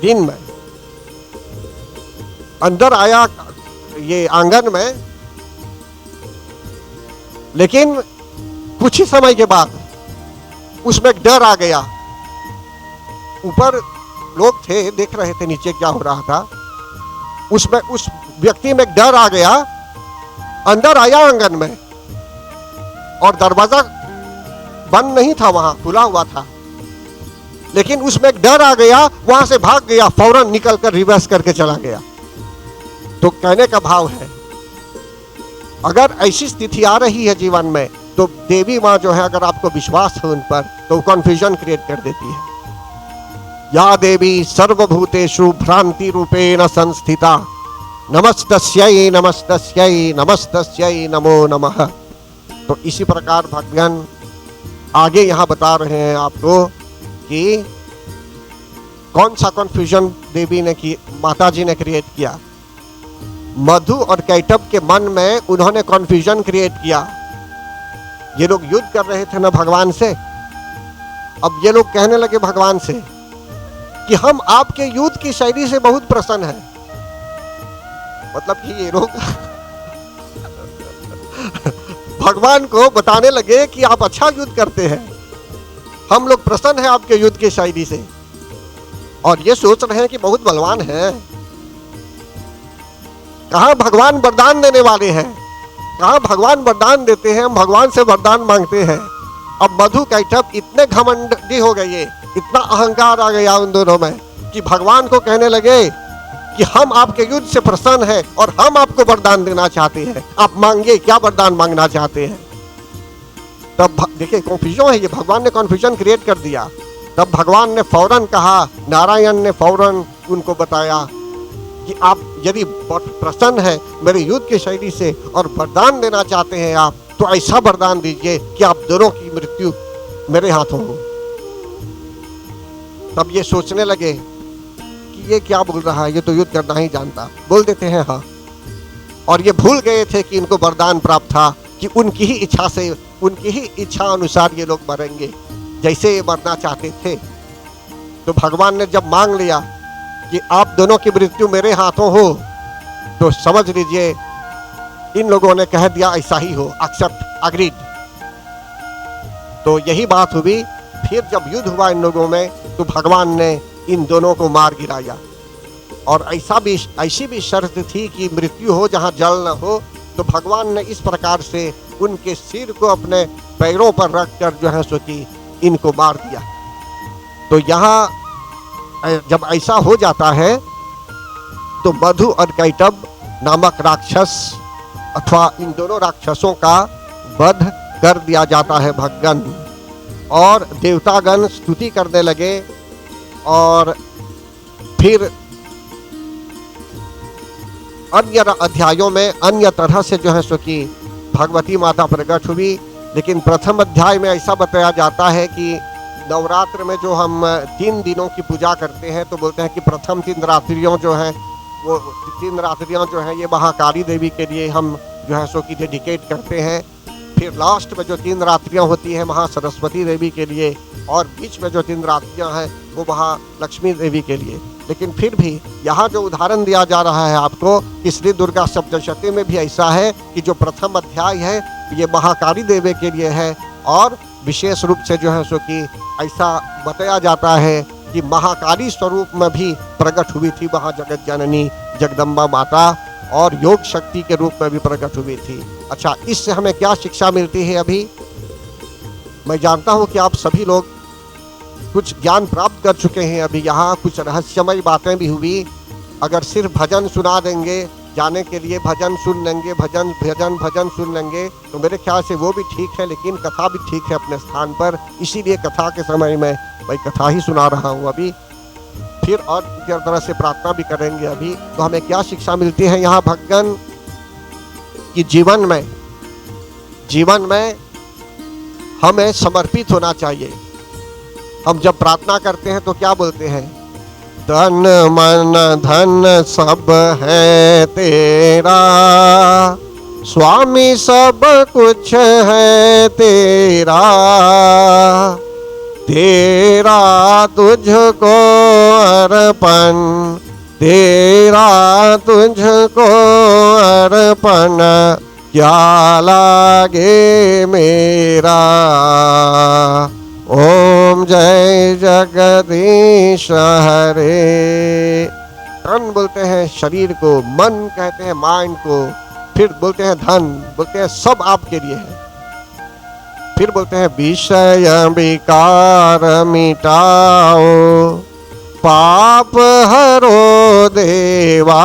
दिन में, अंदर आया ये आंगन में, लेकिन कुछ ही समय के बाद उसमें एक डर आ गया। ऊपर लोग थे, देख रहे थे नीचे क्या हो रहा था, उसमें उस व्यक्ति में एक डर आ गया। अंदर आया आंगन में और दरवाजा बंद नहीं था, वहां खुला हुआ था, लेकिन उसमें एक डर आ गया, वहां से भाग गया, फौरन निकलकर रिवर्स करके चला गया। तो कहने का भाव है, अगर ऐसी स्थिति आ रही है जीवन में, तो देवी माँ जो है, अगर आपको विश्वास है उन पर, तो कंफ्यूजन क्रिएट कर देती है। या देवी सर्वभूतेषु भ्रांति रूपेण संस्थिता नमस्तस्यै नमस्तस्यै नमस्तस्यै नमो नमः। तो इसी प्रकार भगवान आगे यहाँ बता रहे हैं आपको कि कौन सा कंफ्यूजन देवी ने की, माता जी ने क्रिएट किया। मधु और कैटब के मन में उन्होंने कॉन्फ्यूजन क्रिएट किया। ये लोग युद्ध कर रहे थे ना भगवान से, अब ये लोग कहने लगे भगवान से कि हम आपके युद्ध की शैली से बहुत प्रसन्न हैं। मतलब कि ये लोग भगवान को बताने लगे कि आप अच्छा युद्ध करते हैं, हम लोग प्रसन्न हैं आपके युद्ध की शैली से, और ये सोच रहे हैं कि बहुत बलवान है। कहां भगवान वरदान देने वाले हैं, कहां भगवान वरदान देते हैं, हम भगवान से वरदान मांगते हैं। अब मधु कैटब इतने घमंडी हो गए, इतना अहंकार आ गया उन दोनों में कि भगवान को कहने लगे कि हम आपके युद्ध से प्रसन्न हैं और हम आपको वरदान देना चाहते हैं, आप मांगिए, क्या वरदान मांगना चाहते हैं। तब देखिए कन्फ्यूजन है, ये भगवान ने कन्फ्यूजन क्रिएट कर दिया। तब भगवान ने फौरन कहा, नारायण ने फौरन उनको बताया कि आप यदि प्रसन्न है मेरे युद्ध की शैली से और वरदान देना चाहते हैं आप, तो ऐसा वरदान दीजिए कि आप दोनों की मृत्यु मेरे हाथों हो। तब ये सोचने लगे कि ये क्या बोल रहा है, ये तो युद्ध करना ही जानता, बोल देते हैं हाँ। और ये भूल गए थे कि इनको वरदान प्राप्त था कि उनकी ही इच्छा से, उनकी ही इच्छा अनुसार ये लोग मरेंगे जैसे ये मरना चाहते थे। तो भगवान ने जब मांग लिया कि आप दोनों की मृत्यु मेरे हाथों हो, तो समझ लीजिए इन लोगों ने कह दिया ऐसा ही हो, एक्सेप्ट, अग्रीड। तो यही बात हुई। फिर जब युद्ध हुआ इन लोगों में, तो भगवान ने इन दोनों को मार गिराया, और ऐसी भी शर्त थी कि मृत्यु हो जहां जल न हो। तो भगवान ने इस प्रकार से उनके सिर को अपने पैरों पर रखकर जो है सो कि इनको मार दिया। तो यहाँ जब ऐसा हो जाता है तो मधु और कैटब नामक राक्षस अथवा इन दोनों राक्षसों का वध कर दिया जाता है भगवान, और देवतागण स्तुति करने लगे। और फिर अन्य अध्यायों में अन्य तरह से जो है सो कि भगवती माता प्रकट हुई। लेकिन प्रथम अध्याय में ऐसा बताया जाता है कि नवरात्र में जो हम 3 दिनों की पूजा करते हैं, तो बोलते हैं कि प्रथम 3 रात्रियों जो हैं, वो 3 रात्रियां जो हैं ये महाकाली देवी के लिए हम जो है सो कि डेडिकेट करते हैं। फिर लास्ट में जो 3 रात्रियां होती हैं महासरस्वती देवी के लिए, और बीच में जो 3 रात्रियां हैं वो महालक्ष्मी देवी के लिए। लेकिन फिर भी यहाँ जो उदाहरण दिया जा रहा है आपको कि श्री दुर्गा सप्तशती में भी ऐसा है कि जो प्रथम अध्याय है ये महाकाली देवी के लिए है, और विशेष रूप से जो है सो कि ऐसा बताया जाता है कि महाकाली स्वरूप में भी प्रकट हुई थी वहाँ जगत जननी जगदम्बा माता, और योग शक्ति के रूप में भी प्रकट हुई थी। अच्छा, इससे हमें क्या शिक्षा मिलती है? अभी मैं जानता हूँ कि आप सभी लोग कुछ ज्ञान प्राप्त कर चुके हैं। अभी यहाँ कुछ रहस्यमय बातें भी हुई। अगर सिर्फ भजन सुना देंगे, जाने के लिए भजन सुन लेंगे, भजन सुन लेंगे, तो मेरे ख्याल से वो भी ठीक है, लेकिन कथा भी ठीक है अपने स्थान पर। इसीलिए कथा के समय में मैं कथा ही सुना रहा हूँ अभी। फिर और किस तरह से प्रार्थना भी करेंगे अभी। तो हमें क्या शिक्षा मिलती है यहाँ भगवान कि जीवन में हमें समर्पित होना चाहिए। हम जब प्रार्थना करते हैं तो क्या बोलते हैं? तन मन धन सब है तेरा, स्वामी सब कुछ है तेरा, तेरा तुझको अर्पण, तेरा तुझको अर्पण, क्या लागे मेरा। ओम जय जगदीश हरे। तन बोलते हैं शरीर को, मन कहते हैं माइंड को, फिर बोलते हैं धन, बोलते हैं सब आपके लिए है। फिर बोलते हैं विषय विकार मिटाओ, पाप हरो देवा,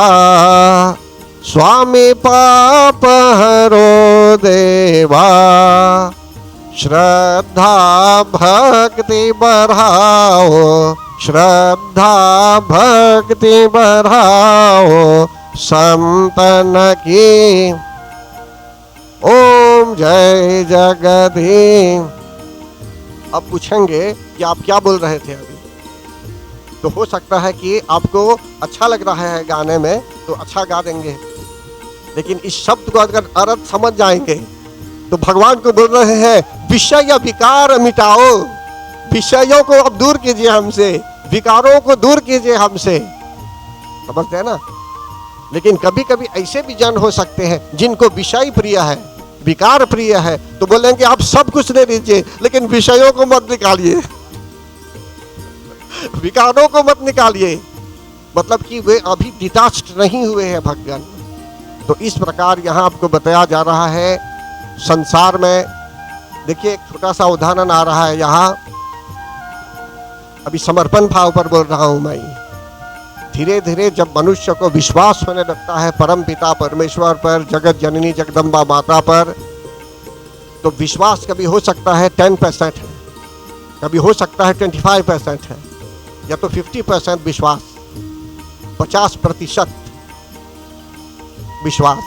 स्वामी पाप हरो देवा, श्रद्धा भक्ति बढ़ाओ, श्रद्धा भक्ति बढ़ाओ, संतन की। ओम जय जगदीश। अब पूछेंगे कि आप क्या बोल रहे थे अभी, तो हो सकता है कि आपको अच्छा लग रहा है गाने में, तो अच्छा गा देंगे। लेकिन इस शब्द को अगर अर्थ समझ जाएंगे तो भगवान को बोल रहे हैं विषय विकार मिटाओ, विषयों को अब दूर कीजिए हमसे, विकारों को दूर कीजिए हमसे। समझते हैं ना? लेकिन कभी कभी ऐसे भी जन हो सकते हैं जिनको विषय प्रिय है, विकार प्रिय है, तो बोलेंगे आप सब कुछ दे दीजिए लेकिन विषयों को मत निकालिए, विकारों को मत निकालिए। मतलब कि वे अभी डिटैच्ड नहीं हुए हैं भक्तगण। तो इस प्रकार यहाँ आपको बताया जा रहा है संसार में। देखिए एक छोटा सा उदाहरण आ रहा है यहाँ, अभी समर्पण भाव पर बोल रहा हूं मैं। धीरे धीरे जब मनुष्य को विश्वास होने लगता है परम पिता परमेश्वर पर, जगत जननी जगदम्बा माता पर, तो विश्वास कभी हो सकता है 10% है, कभी हो सकता है 25% है, या तो 50% विश्वास, 50% विश्वास,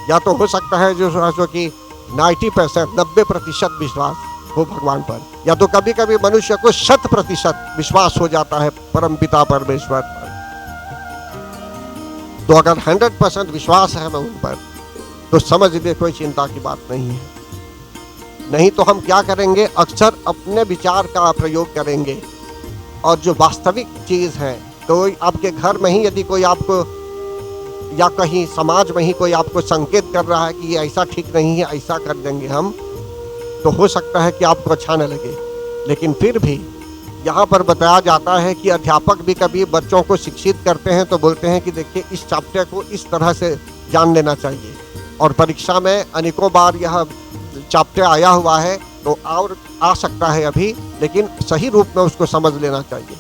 या तो हो सकता है जो कि 90% 90% विश्वास हो भगवान पर, या तो कभी कभी मनुष्य को 100% विश्वास हो जाता है परम पिता परमेश्वर पर। तो अगर 100% विश्वास है हमें उन पर तो समझ लीजिए कोई चिंता की बात नहीं है। नहीं तो हम क्या करेंगे, अक्सर अपने विचार का प्रयोग करेंगे और जो वास्तविक चीज है, तो आपके घर में ही यदि कोई आपको या कहीं समाज में ही कोई आपको संकेत कर रहा है कि ये ऐसा ठीक नहीं है, ऐसा कर देंगे हम, तो हो सकता है कि आपको अच्छा न लगे। लेकिन फिर भी यहाँ पर बताया जाता है कि अध्यापक भी कभी बच्चों को शिक्षित करते हैं तो बोलते हैं कि देखिए इस चैप्टर को इस तरह से जान लेना चाहिए, और परीक्षा में अनेकों बार यह चैप्टर आया हुआ है तो और आ सकता है अभी, लेकिन सही रूप में उसको समझ लेना चाहिए।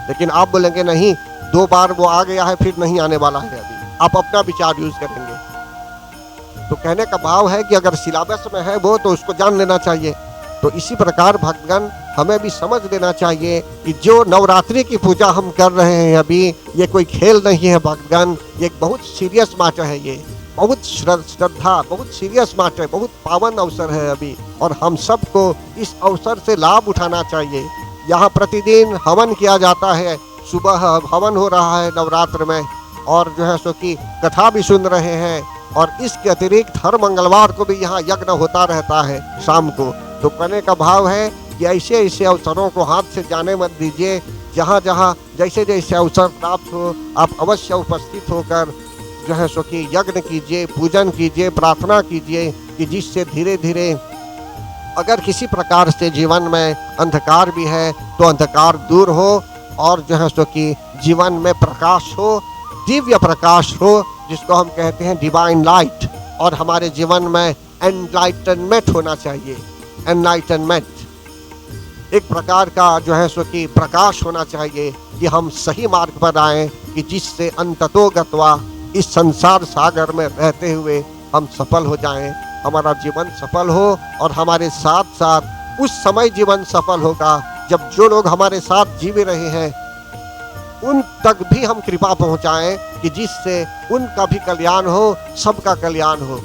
लेकिन आप बोलेंगे नहीं, 2 बार वो आ गया है फिर नहीं आने वाला है, अभी आप अपना विचार यूज करेंगे। तो कहने का भाव है कि अगर सिलेबस में है वो तो उसको जान लेना चाहिए। तो इसी प्रकार भक्तगण हमें भी समझ लेना चाहिए कि जो नवरात्रि की पूजा हम कर रहे हैं अभी, ये कोई खेल नहीं है भक्तगण, ये एक बहुत सीरियस मैटर है, ये बहुत श्रद्धा, बहुत सीरियस मैटर, बहुत पावन अवसर है अभी, और हम सबको इस अवसर से लाभ उठाना चाहिए। यहाँ प्रतिदिन हवन किया जाता है, सुबह हवन हो रहा है नवरात्र में, और जो है सो कि कथा भी सुन रहे हैं, और इसके अतिरिक्त हर मंगलवार को भी यहाँ यज्ञ होता रहता है शाम को। तो कहने का भाव है कि ऐसे ऐसे अवसरों को हाथ से जाने मत दीजिए। जहाँ जहाँ जैसे जैसे अवसर प्राप्त हो आप अवश्य उपस्थित होकर जो है सो कि यज्ञ कीजिए, पूजन कीजिए, प्रार्थना कीजिए, कि जिससे धीरे धीरे अगर किसी प्रकार से जीवन में अंधकार भी है तो अंधकार दूर हो, और जो है सो कि जीवन में प्रकाश हो, दिव्य प्रकाश हो, जिसको हम कहते हैं डिवाइन लाइट, और हमारे जीवन में एनलाइटनमेंट होना चाहिए। एनलाइटनमेंट एक प्रकार का जो है सो कि प्रकाश होना चाहिए कि हम सही मार्ग पर आए, कि जिससे अंततोगत्वा इस संसार सागर में रहते हुए हम सफल हो जाएं, हमारा जीवन सफल हो, और हमारे साथ साथ उस समय जीवन सफल होगा जब जो लोग हमारे साथ जी भी रहे हैं उन तक भी हम कृपा पहुंचाएं, कि जिससे उनका भी कल्याण हो, सबका कल्याण हो।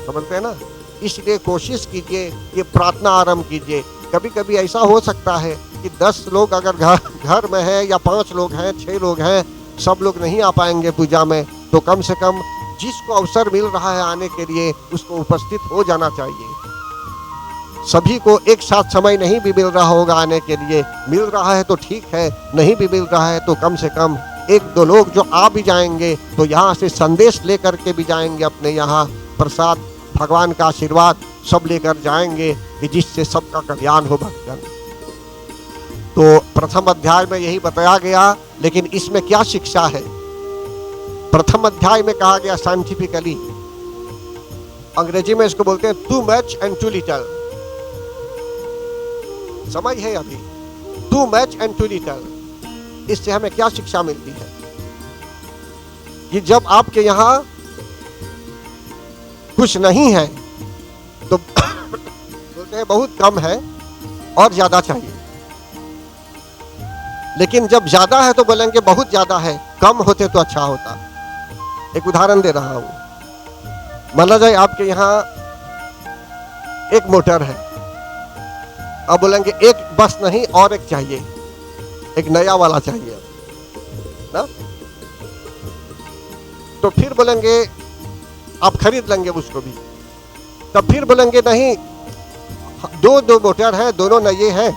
समझते हैं ना? इसलिए कोशिश कीजिए कि प्रार्थना आरंभ कीजिए। कभी कभी ऐसा हो सकता है कि 10 लोग अगर घर में हैं, या 5 लोग हैं, 6 लोग हैं, सब लोग नहीं आ पाएंगे पूजा में, तो कम से कम जिसको अवसर मिल रहा है आने के लिए उसको उपस्थित हो जाना चाहिए। सभी को एक साथ समय नहीं भी मिल रहा होगा आने के लिए, मिल रहा है तो ठीक है, नहीं भी मिल रहा है तो कम से कम 1-2 लोग जो आ भी जाएंगे तो यहाँ से संदेश लेकर के भी जाएंगे, अपने यहाँ प्रसाद, भगवान का आशीर्वाद सब लेकर जाएंगे, कि जिससे सबका कल्याण हो भक्तगण। तो प्रथम अध्याय में यही बताया गया, लेकिन इसमें क्या शिक्षा है? प्रथम अध्याय में कहा गया साइंटिफिकली, अंग्रेजी में इसको बोलते हैं too much and too little. समझ है अभी? Too much and too little. इससे हमें क्या शिक्षा मिलती है? कि जब आपके यहाँ कुछ नहीं है तो बोलते हैं बहुत कम है और ज्यादा चाहिए, लेकिन जब ज्यादा है तो बोलेंगे बहुत ज्यादा है, कम होते तो अच्छा होता। एक उदाहरण दे रहा हूं। मान लीजिए आपके यहाँ एक मोटर है, अब बोलेंगे एक बस नहीं और एक चाहिए, एक नया वाला चाहिए ना, तो फिर बोलेंगे आप खरीद लेंगे उसको भी। तब फिर बोलेंगे नहीं, दो मोटर है, दोनों नए हैं,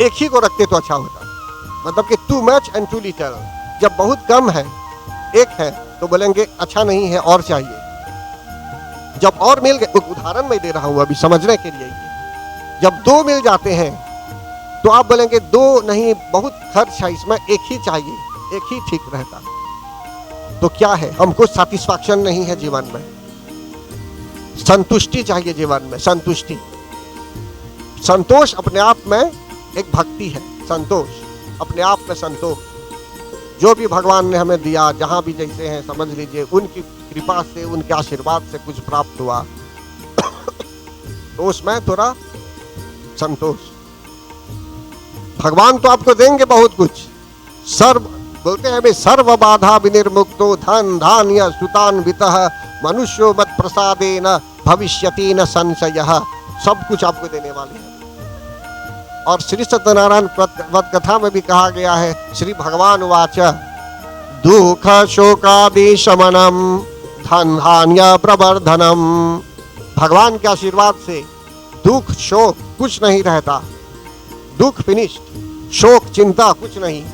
एक ही को रखते तो अच्छा होता। मतलब कि too much and too little, जब बहुत कम है, एक है, तो बोलेंगे अच्छा नहीं है और चाहिए। जब और मिल गए, उदाहरण मैं दे रहा हूं अभी समझने के लिए, जब दो मिल जाते हैं तो आप बोलेंगे दो नहीं, बहुत खर्च है इसमें, एक ही चाहिए, एक ही ठीक रहता। तो क्या है, हमको सैटिस्फैक्शन नहीं है जीवन में, संतुष्टि चाहिए जीवन में, संतुष्टि। संतोष अपने आप में एक भक्ति है, संतोष अपने आप में, संतोष जो भी भगवान ने हमें दिया, जहां भी जैसे हैं समझ लीजिए, उनकी कृपा से, उनके आशीर्वाद से कुछ प्राप्त हुआ तो उसमें थोड़ा संतोष। भगवान तो आपको देंगे बहुत कुछ, सर्व बोलते हैं, सर्व बाधा विनिर्मुक्तो धन धान्य सुतान वितः मनुष्यो मत प्रसादेन भविष्यति न संशयः, सब कुछ आपको देने वाले हैं। और श्री सत्यनारायण व्रत कथा में भी कहा गया है, श्री भगवान वाच दुख शोकादि शमनम धन धान्य प्रवर्धनम। भगवान के आशीर्वाद से दुख शोक कुछ नहीं रहता, दुख फिनिश्ड, शोक चिंता कुछ नहीं,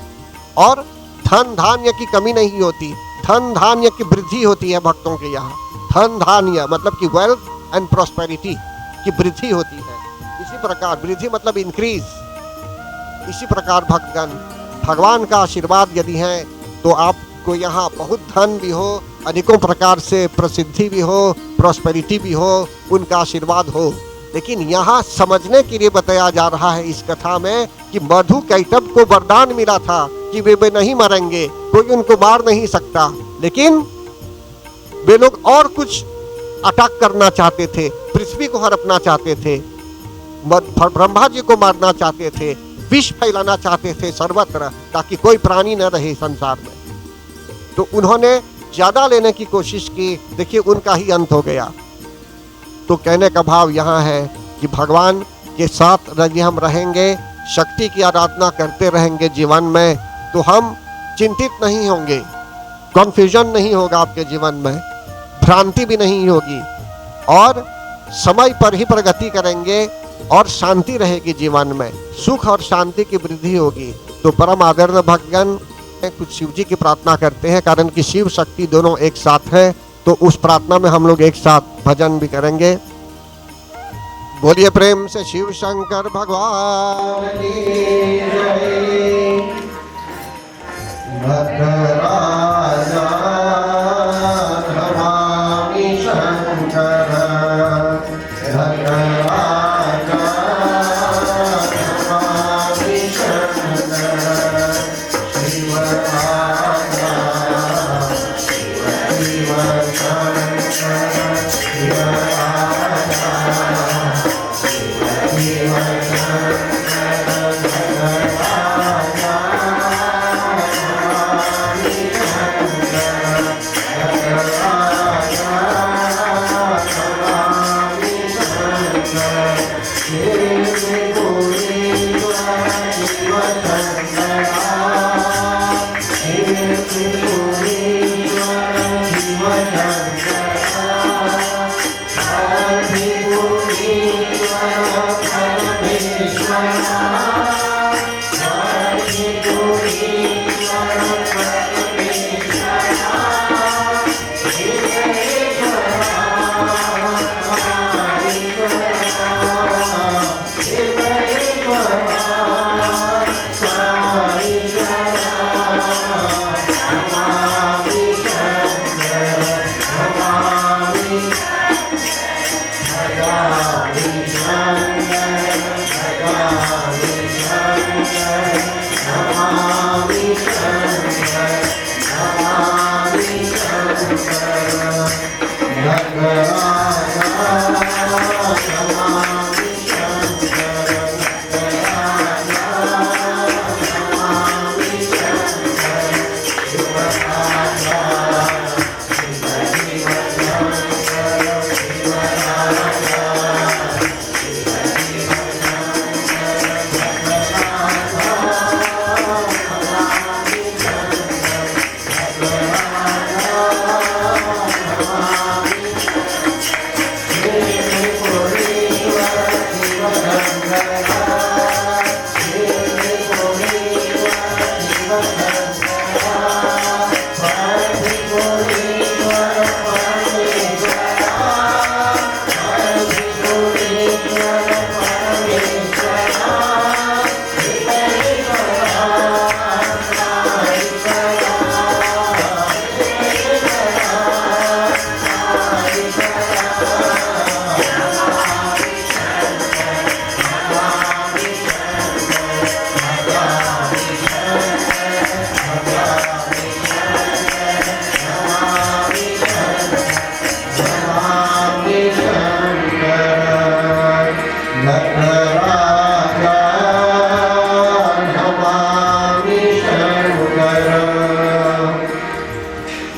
और धन धान्य की कमी नहीं होती, धन धान्य की वृद्धि होती है भक्तों के यहाँ। धन धान्य मतलब कि वेल्थ एंड प्रॉस्पेरिटी की वृद्धि होती है। इसी प्रकार वृद्धि मतलब इंक्रीज। इसी प्रकार भक्तगण, भगवान का आशीर्वाद यदि है तो आपको यहाँ बहुत धन भी हो, अनेकों प्रकार से प्रसिद्धि भी हो, प्रॉस्पेरिटी भी हो, उनका आशीर्वाद हो। लेकिन यहाँ समझने के लिए बताया जा रहा है इस कथा में कि मधु कैटभ को वरदान मिला था कि वे नहीं मरेंगे, कोई उनको मार नहीं सकता, लेकिन वे लोग और कुछ अटैक करना चाहते थे, पृथ्वी को हड़पना चाहते थे, ब्रह्मा जी को मारना चाहते थे, विष फैलाना चाहते थे सर्वत्र, ताकि कोई प्राणी न रहे संसार में। तो उन्होंने ज्यादा लेने की कोशिश की, देखिए उनका ही अंत हो गया। तो कहने का भाव यहाँ है कि भगवान के साथ यदि हम रहेंगे, शक्ति की आराधना करते रहेंगे जीवन में, तो हम चिंतित नहीं होंगे, कन्फ्यूजन नहीं होगा आपके जीवन में, भ्रांति भी नहीं होगी, और समय पर ही प्रगति करेंगे और शांति रहेगी जीवन में, सुख और शांति की वृद्धि होगी। तो परम आदरणीय भक्तगण कुछ शिव जी की प्रार्थना करते हैं, कारण कि शिव शक्ति दोनों एक साथ है। तो उस प्रार्थना में हम लोग एक साथ भजन भी करेंगे। बोलिए प्रेम से शिव शंकर भगवान की जय। भद्रराजा नमामि शंकर, भद्रराजा नमामि शंकर, शिवराजा शिव शंकर, शिवराजा शिव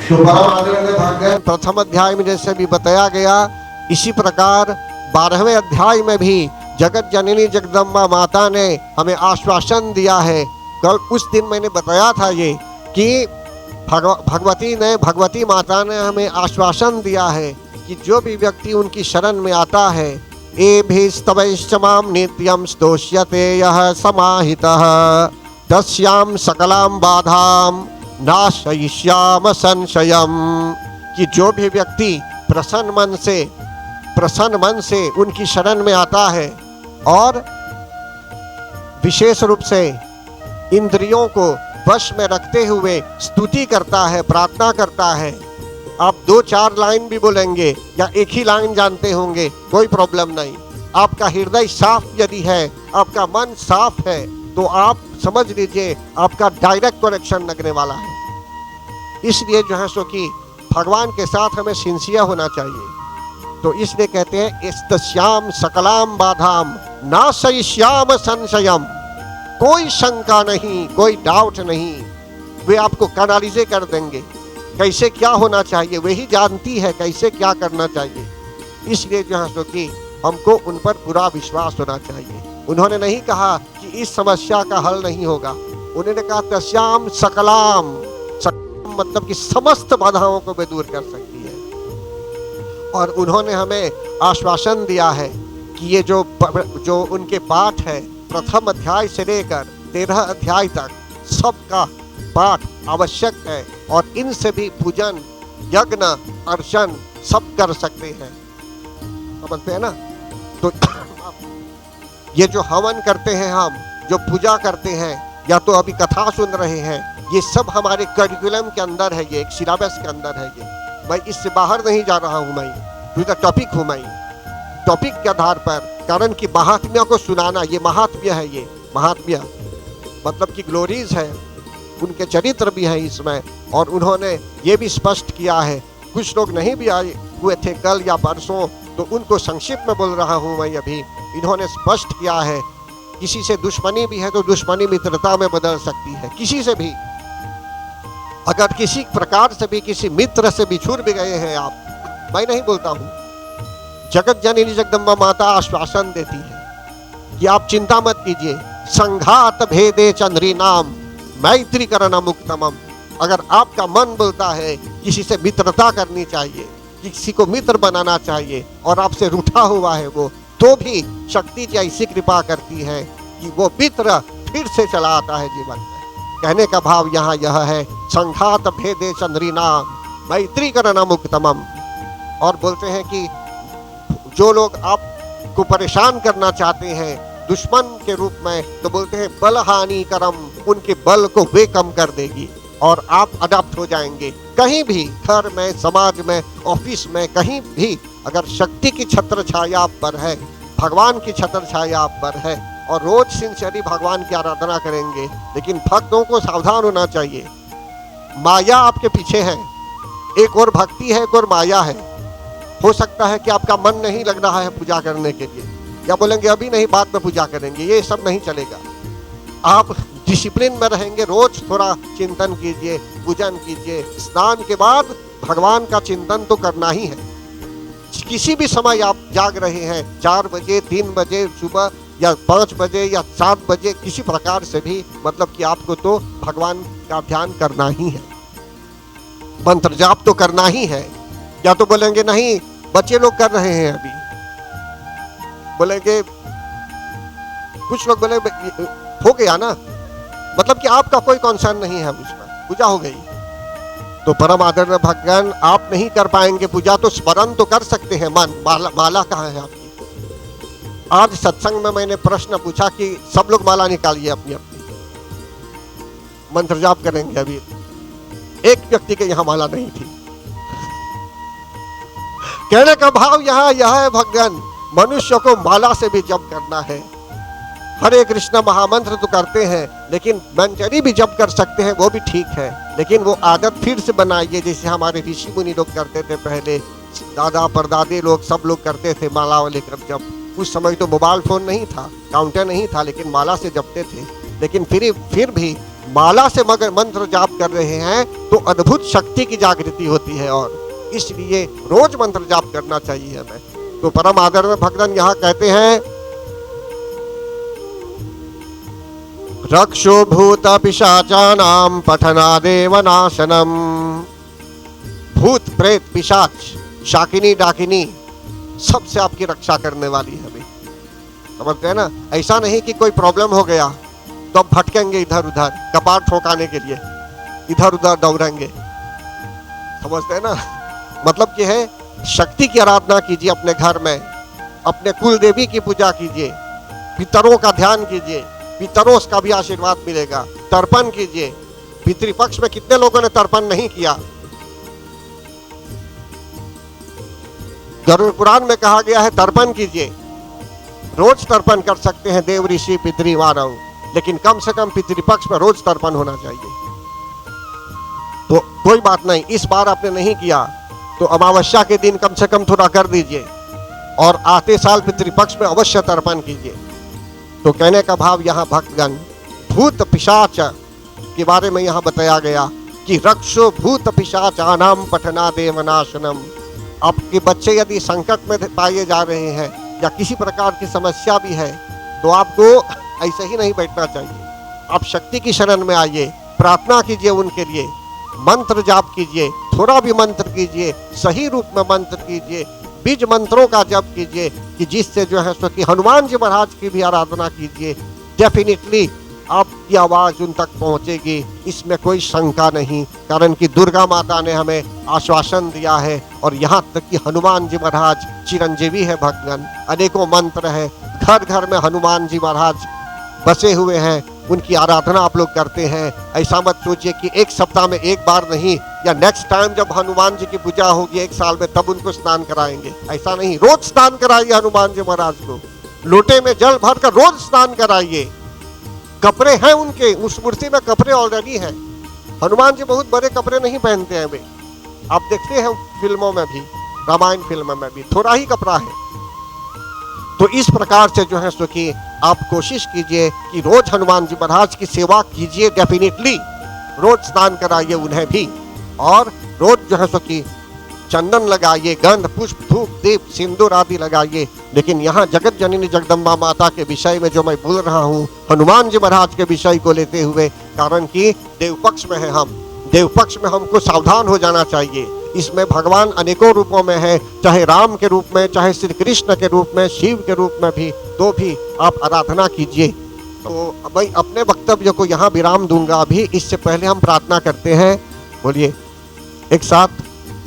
तो परम आदरणीय भागवत प्रथम अध्याय में जैसे भी बताया गया, इसी प्रकार 12वें अध्याय में भी जगत जननी जगदम्बा माता ने हमें आश्वासन दिया है। कल उस दिन मैंने बताया था ये कि भगवती माता ने हमें आश्वासन दिया है कि जो भी व्यक्ति उनकी शरण में आता है, एभिस्तवैश्च मां नित्यं स्तोष्यते यः समाहितः तस्यां सकलां बाधां नाशयिष्याम संशयम, कि जो भी व्यक्ति प्रसन्न मन से उनकी शरण में आता है और विशेष रूप से इंद्रियों को वश में रखते हुए स्तुति करता है, प्रार्थना करता है। आप 2-4 लाइन भी बोलेंगे या एक ही लाइन जानते होंगे, कोई प्रॉब्लम नहीं। आपका हृदय साफ यदि है, आपका मन साफ है, तो आप समझ लीजिए आपका डायरेक्ट कनेक्शन लगने वाला है। इसलिए जो है सो कि भगवान के साथ हमें सिंसियर होना चाहिए। तो इसलिए कहते हैं इस्तस्याम सकलाम बाधाम नाशयिष्याम संशयम, कोई शंका नहीं, कोई डाउट नहीं, वे आपको कैनालिजे कर देंगे। कैसे क्या होना चाहिए वही जानती है, कैसे क्या करना चाहिए। इसलिए जो है सो कि हमको उन पर पूरा विश्वास होना चाहिए। उन्होंने नहीं कहा कि इस समस्या का हल नहीं होगा, उन्होंने कहा तस्याम सकलाम, मतलब कि समस्त बाधाओं को वे दूर कर सकती है। और उन्होंने हमें आश्वासन दिया है कि ये जो उनके पाठ है प्रथम अध्याय से लेकर 13 अध्याय तक, सबका पाठ आवश्यक है और इनसे भी पूजन, यज्ञ, अर्चन सब कर सकते हैं। समझते हैं ना? तो ये जो हवन करते हैं, हम जो पूजा करते हैं, या तो अभी कथा सुन रहे हैं, ये सब हमारे करिकुलम के अंदर है, ये एक सिलेबस के अंदर है। ये मैं इससे बाहर नहीं जा रहा हूँ, मैं टू द टॉपिक हूँ। मैं टॉपिक के आधार पर, कारण कि महात्म्य को सुनाना, ये महात्म्य है। ये महात्म्य मतलब कि ग्लोरीज है, उनके चरित्र भी है इसमें। और उन्होंने ये भी स्पष्ट किया है, कुछ लोग नहीं भी आए हुए थे कल या परसों, तो उनको संक्षिप्त में बोल रहा हूँ मैं अभी। इन्होंने स्पष्ट किया है, किसी से दुश्मनी भी है तो दुश्मनी मित्रता में बदल सकती है। किसी से भी अगर किसी प्रकार से भी किसी मित्र से बिछुड़ भी गए हैं आप, मैं नहीं बोलता हूँ, जगत जननी जगदम्बा माता आश्वासन देती है कि आप चिंता मत कीजिए। संघात भेदे चंद्री नाम मैत्री करना मुक्तमम। अगर आपका मन बोलता है किसी से मित्रता करनी चाहिए, किसी को मित्र बनाना चाहिए, और आपसे रूठा हुआ है वो, तो भी शक्ति की ऐसी कृपा करती है कि वो मित्र फिर से चला आता है जीवन में। कहने का भाव यहाँ यह है, संघात भेदे चंद्री नाम मैत्री करना मुक्तमम। और बोलते हैं कि जो लोग आपको परेशान करना चाहते हैं दुश्मन के रूप में, तो बोलते हैं बल हानि करम, उनके बल को वे कम कर देगी और आप अडॉप्ट हो जाएंगे। कहीं भी, घर में, समाज में, ऑफिस में, कहीं भी अगर शक्ति की छत्र छाया आप पर है, भगवान की छत्र छाया आप पर है, और रोज सिंसियरली भगवान की आराधना करेंगे, लेकिन भक्तों को सावधान होना चाहिए। माया आपके पीछे है, एक और भक्ति है, एक और माया है। हो सकता है कि आपका मन नहीं लग रहा है पूजा करने के लिए, या बोलेंगे अभी नहीं, बाद में पूजा करेंगे, ये सब नहीं चलेगा। आप डिसिप्लिन में रहेंगे, रोज थोड़ा चिंतन कीजिए, पूजन कीजिए। स्नान के बाद भगवान का चिंतन तो करना ही है। किसी भी समय आप जाग रहे हैं, 4 बजे, 3 बजे सुबह, या 5 बजे या 7 बजे, किसी प्रकार से भी, मतलब कि आपको तो भगवान का ध्यान करना ही है, मंत्र जाप तो करना ही है। या तो बोलेंगे नहीं, बच्चे लोग कर रहे हैं अभी, बोलेंगे कुछ लोग बोले हो गया ना, मतलब कि आपका कोई कंसर्न नहीं है उसमें, पूजा हो गई। तो परम आदरणीय भक्तगण, आप नहीं कर पाएंगे पूजा तो स्मरण तो कर सकते हैं। माला कहाँ है आपकी? आज सत्संग में मैंने प्रश्न पूछा कि सब लोग माला निकालिए अपनी अपनी, मंत्र जाप करेंगे। अभी एक व्यक्ति के यहाँ माला नहीं थी। कहने का भाव यहाँ यह है भक्तगण, मनुष्य को माला से भी जप करना है। हरे कृष्ण महामंत्र तो करते हैं, लेकिन मंजरी भी जप कर सकते हैं, वो भी ठीक है। लेकिन वो आदत फिर से बनाइए, जैसे हमारे ऋषि मुनि लोग करते थे पहले, दादा परदादे लोग सब लोग करते थे माला लेकर जप। उस समय तो मोबाइल फोन नहीं था, काउंटर नहीं था, लेकिन माला से जपते थे। लेकिन फिर भी माला से मगर मंत्र जाप कर रहे हैं तो अद्भुत शक्ति की जागृति होती है, और इसलिए रोज मंत्र जाप करना चाहिए हमें। तो परम आदर में भक्तन यहाँ कहते हैं, रक्षो भूत पिशाचानां पठनादेव नाशनम। भूत प्रेत पिशाच शाकिनी डाकिनी सबसे आपकी रक्षा करने वाली है। समझते हैं ना? ऐसा नहीं कि कोई प्रॉब्लम हो गया तो अब भटकेंगे इधर उधर, कपार ठोकाने के लिए इधर उधर दौड़ेंगे। समझते हैं ना? मतलब कि है शक्ति की आराधना कीजिए अपने घर में, अपने कुल देवी की पूजा कीजिए, पितरों का ध्यान कीजिए, पितरों का भी आशीर्वाद मिलेगा। तर्पण कीजिए। पितृपक्ष में कितने लोगों ने तर्पण नहीं किया? गरुड़ पुराण में कहा गया है तर्पण कीजिए। रोज तर्पण कर सकते हैं देव ऋषि पितृ मानव, लेकिन कम से कम पितृपक्ष में रोज तर्पण होना चाहिए। तो कोई बात नहीं, इस बार आपने नहीं किया तो अमावस्या के दिन कम से कम थोड़ा कर दीजिए, और आते साल पितृपक्ष में अवश्य तर्पण कीजिए। तो कहने का भाव यहाँ भक्तगण, भूत पिशाच के बारे में यहाँ बताया गया कि रक्षो भूत पिशाचानां पठनादेव नाशनम। आपके बच्चे यदि संकट में पाए जा रहे हैं या किसी प्रकार की समस्या भी है तो आपको ऐसे ही नहीं बैठना चाहिए। आप शक्ति की शरण में आइए, प्रार्थना कीजिए उनके लिए, मंत्र जाप कीजिए, थोड़ा भी मंत्र कीजिए, सही रूप में मंत्र कीजिए, बीज मंत्रों का जप कीजिए कि जिससे जो है सो कि हनुमान जी महाराज की भी आराधना कीजिए। डेफिनेटली आपकी आवाज उन तक पहुंचेगी, इसमें कोई शंका नहीं, कारण कि दुर्गा माता ने हमें आश्वासन दिया है। और यहाँ तक कि हनुमान जी महाराज चिरंजीवी है भक्तगण, अनेकों मंत्र है, घर घर में हनुमान जी महाराज बसे हुए हैं, उनकी आराधना आप लोग करते हैं। ऐसा मत सोचिए कि एक सप्ताह में एक बार नहीं, या नेक्स्ट टाइम जब हनुमान जी की पूजा होगी एक साल में तब उनको स्नान कराएंगे, ऐसा नहीं। रोज स्नान कराइए हनुमान जी महाराज को, लोटे में जल भर कर रोज स्नान कराइए। कपड़े हैं उनके, उस मूर्ति में कपड़े ऑलरेडी हैं। हनुमान जी बहुत बड़े कपड़े नहीं पहनते हैं वे, आप देखते हैं फिल्मों में भी, रामायण फिल्म में भी थोड़ा ही कपड़ा है। तो इस प्रकार से जो है सो कि आप कोशिश कीजिए कि रोज हनुमान जी महाराज की सेवा कीजिए। डेफिनेटली रोज स्नान कराइए उन्हें भी, और रोज जो है सो कि चंदन लगाइए, गंध पुष्प धूप दीप सिंदूर आदि लगाइए। लेकिन यहाँ जगत जननी जगदम्बा माता के विषय में जो मैं बोल रहा हूँ, हनुमान जी महाराज के विषय को लेते हुए, कारण कि देवपक्ष में है हम, देवपक्ष में हमको सावधान हो जाना चाहिए। इसमें भगवान अनेकों रूपों में है, चाहे राम के रूप में, चाहे श्री कृष्ण के रूप में, शिव के रूप में भी, तो भी आप आराधना कीजिए। तो मैं अपने वक्तव्य को यहाँ विराम दूंगा। अभी इससे पहले हम प्रार्थना करते हैं, बोलिए एक साथ।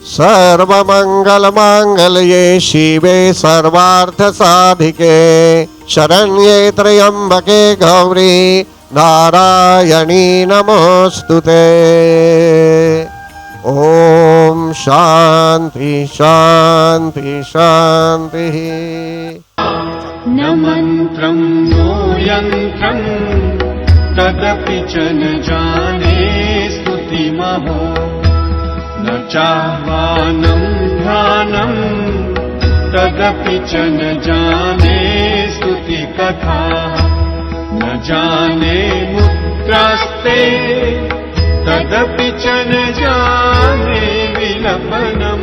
सर्वमंगल मांगल्ये शिवे सर्वार्थ साधिके शरण्ये त्र्यंबके गौरी नारायणी नमोस्तुते। ओम शांति शांति शांति। न मंत्रं नो यंत्रं तदपि च न जाने स्तुतिमहो, न चाह्वानं ध्यानं तदपि च न जाने स्तुति कथा, न जाने मुद्रास्ते तदपि च न जाने विलपनम्।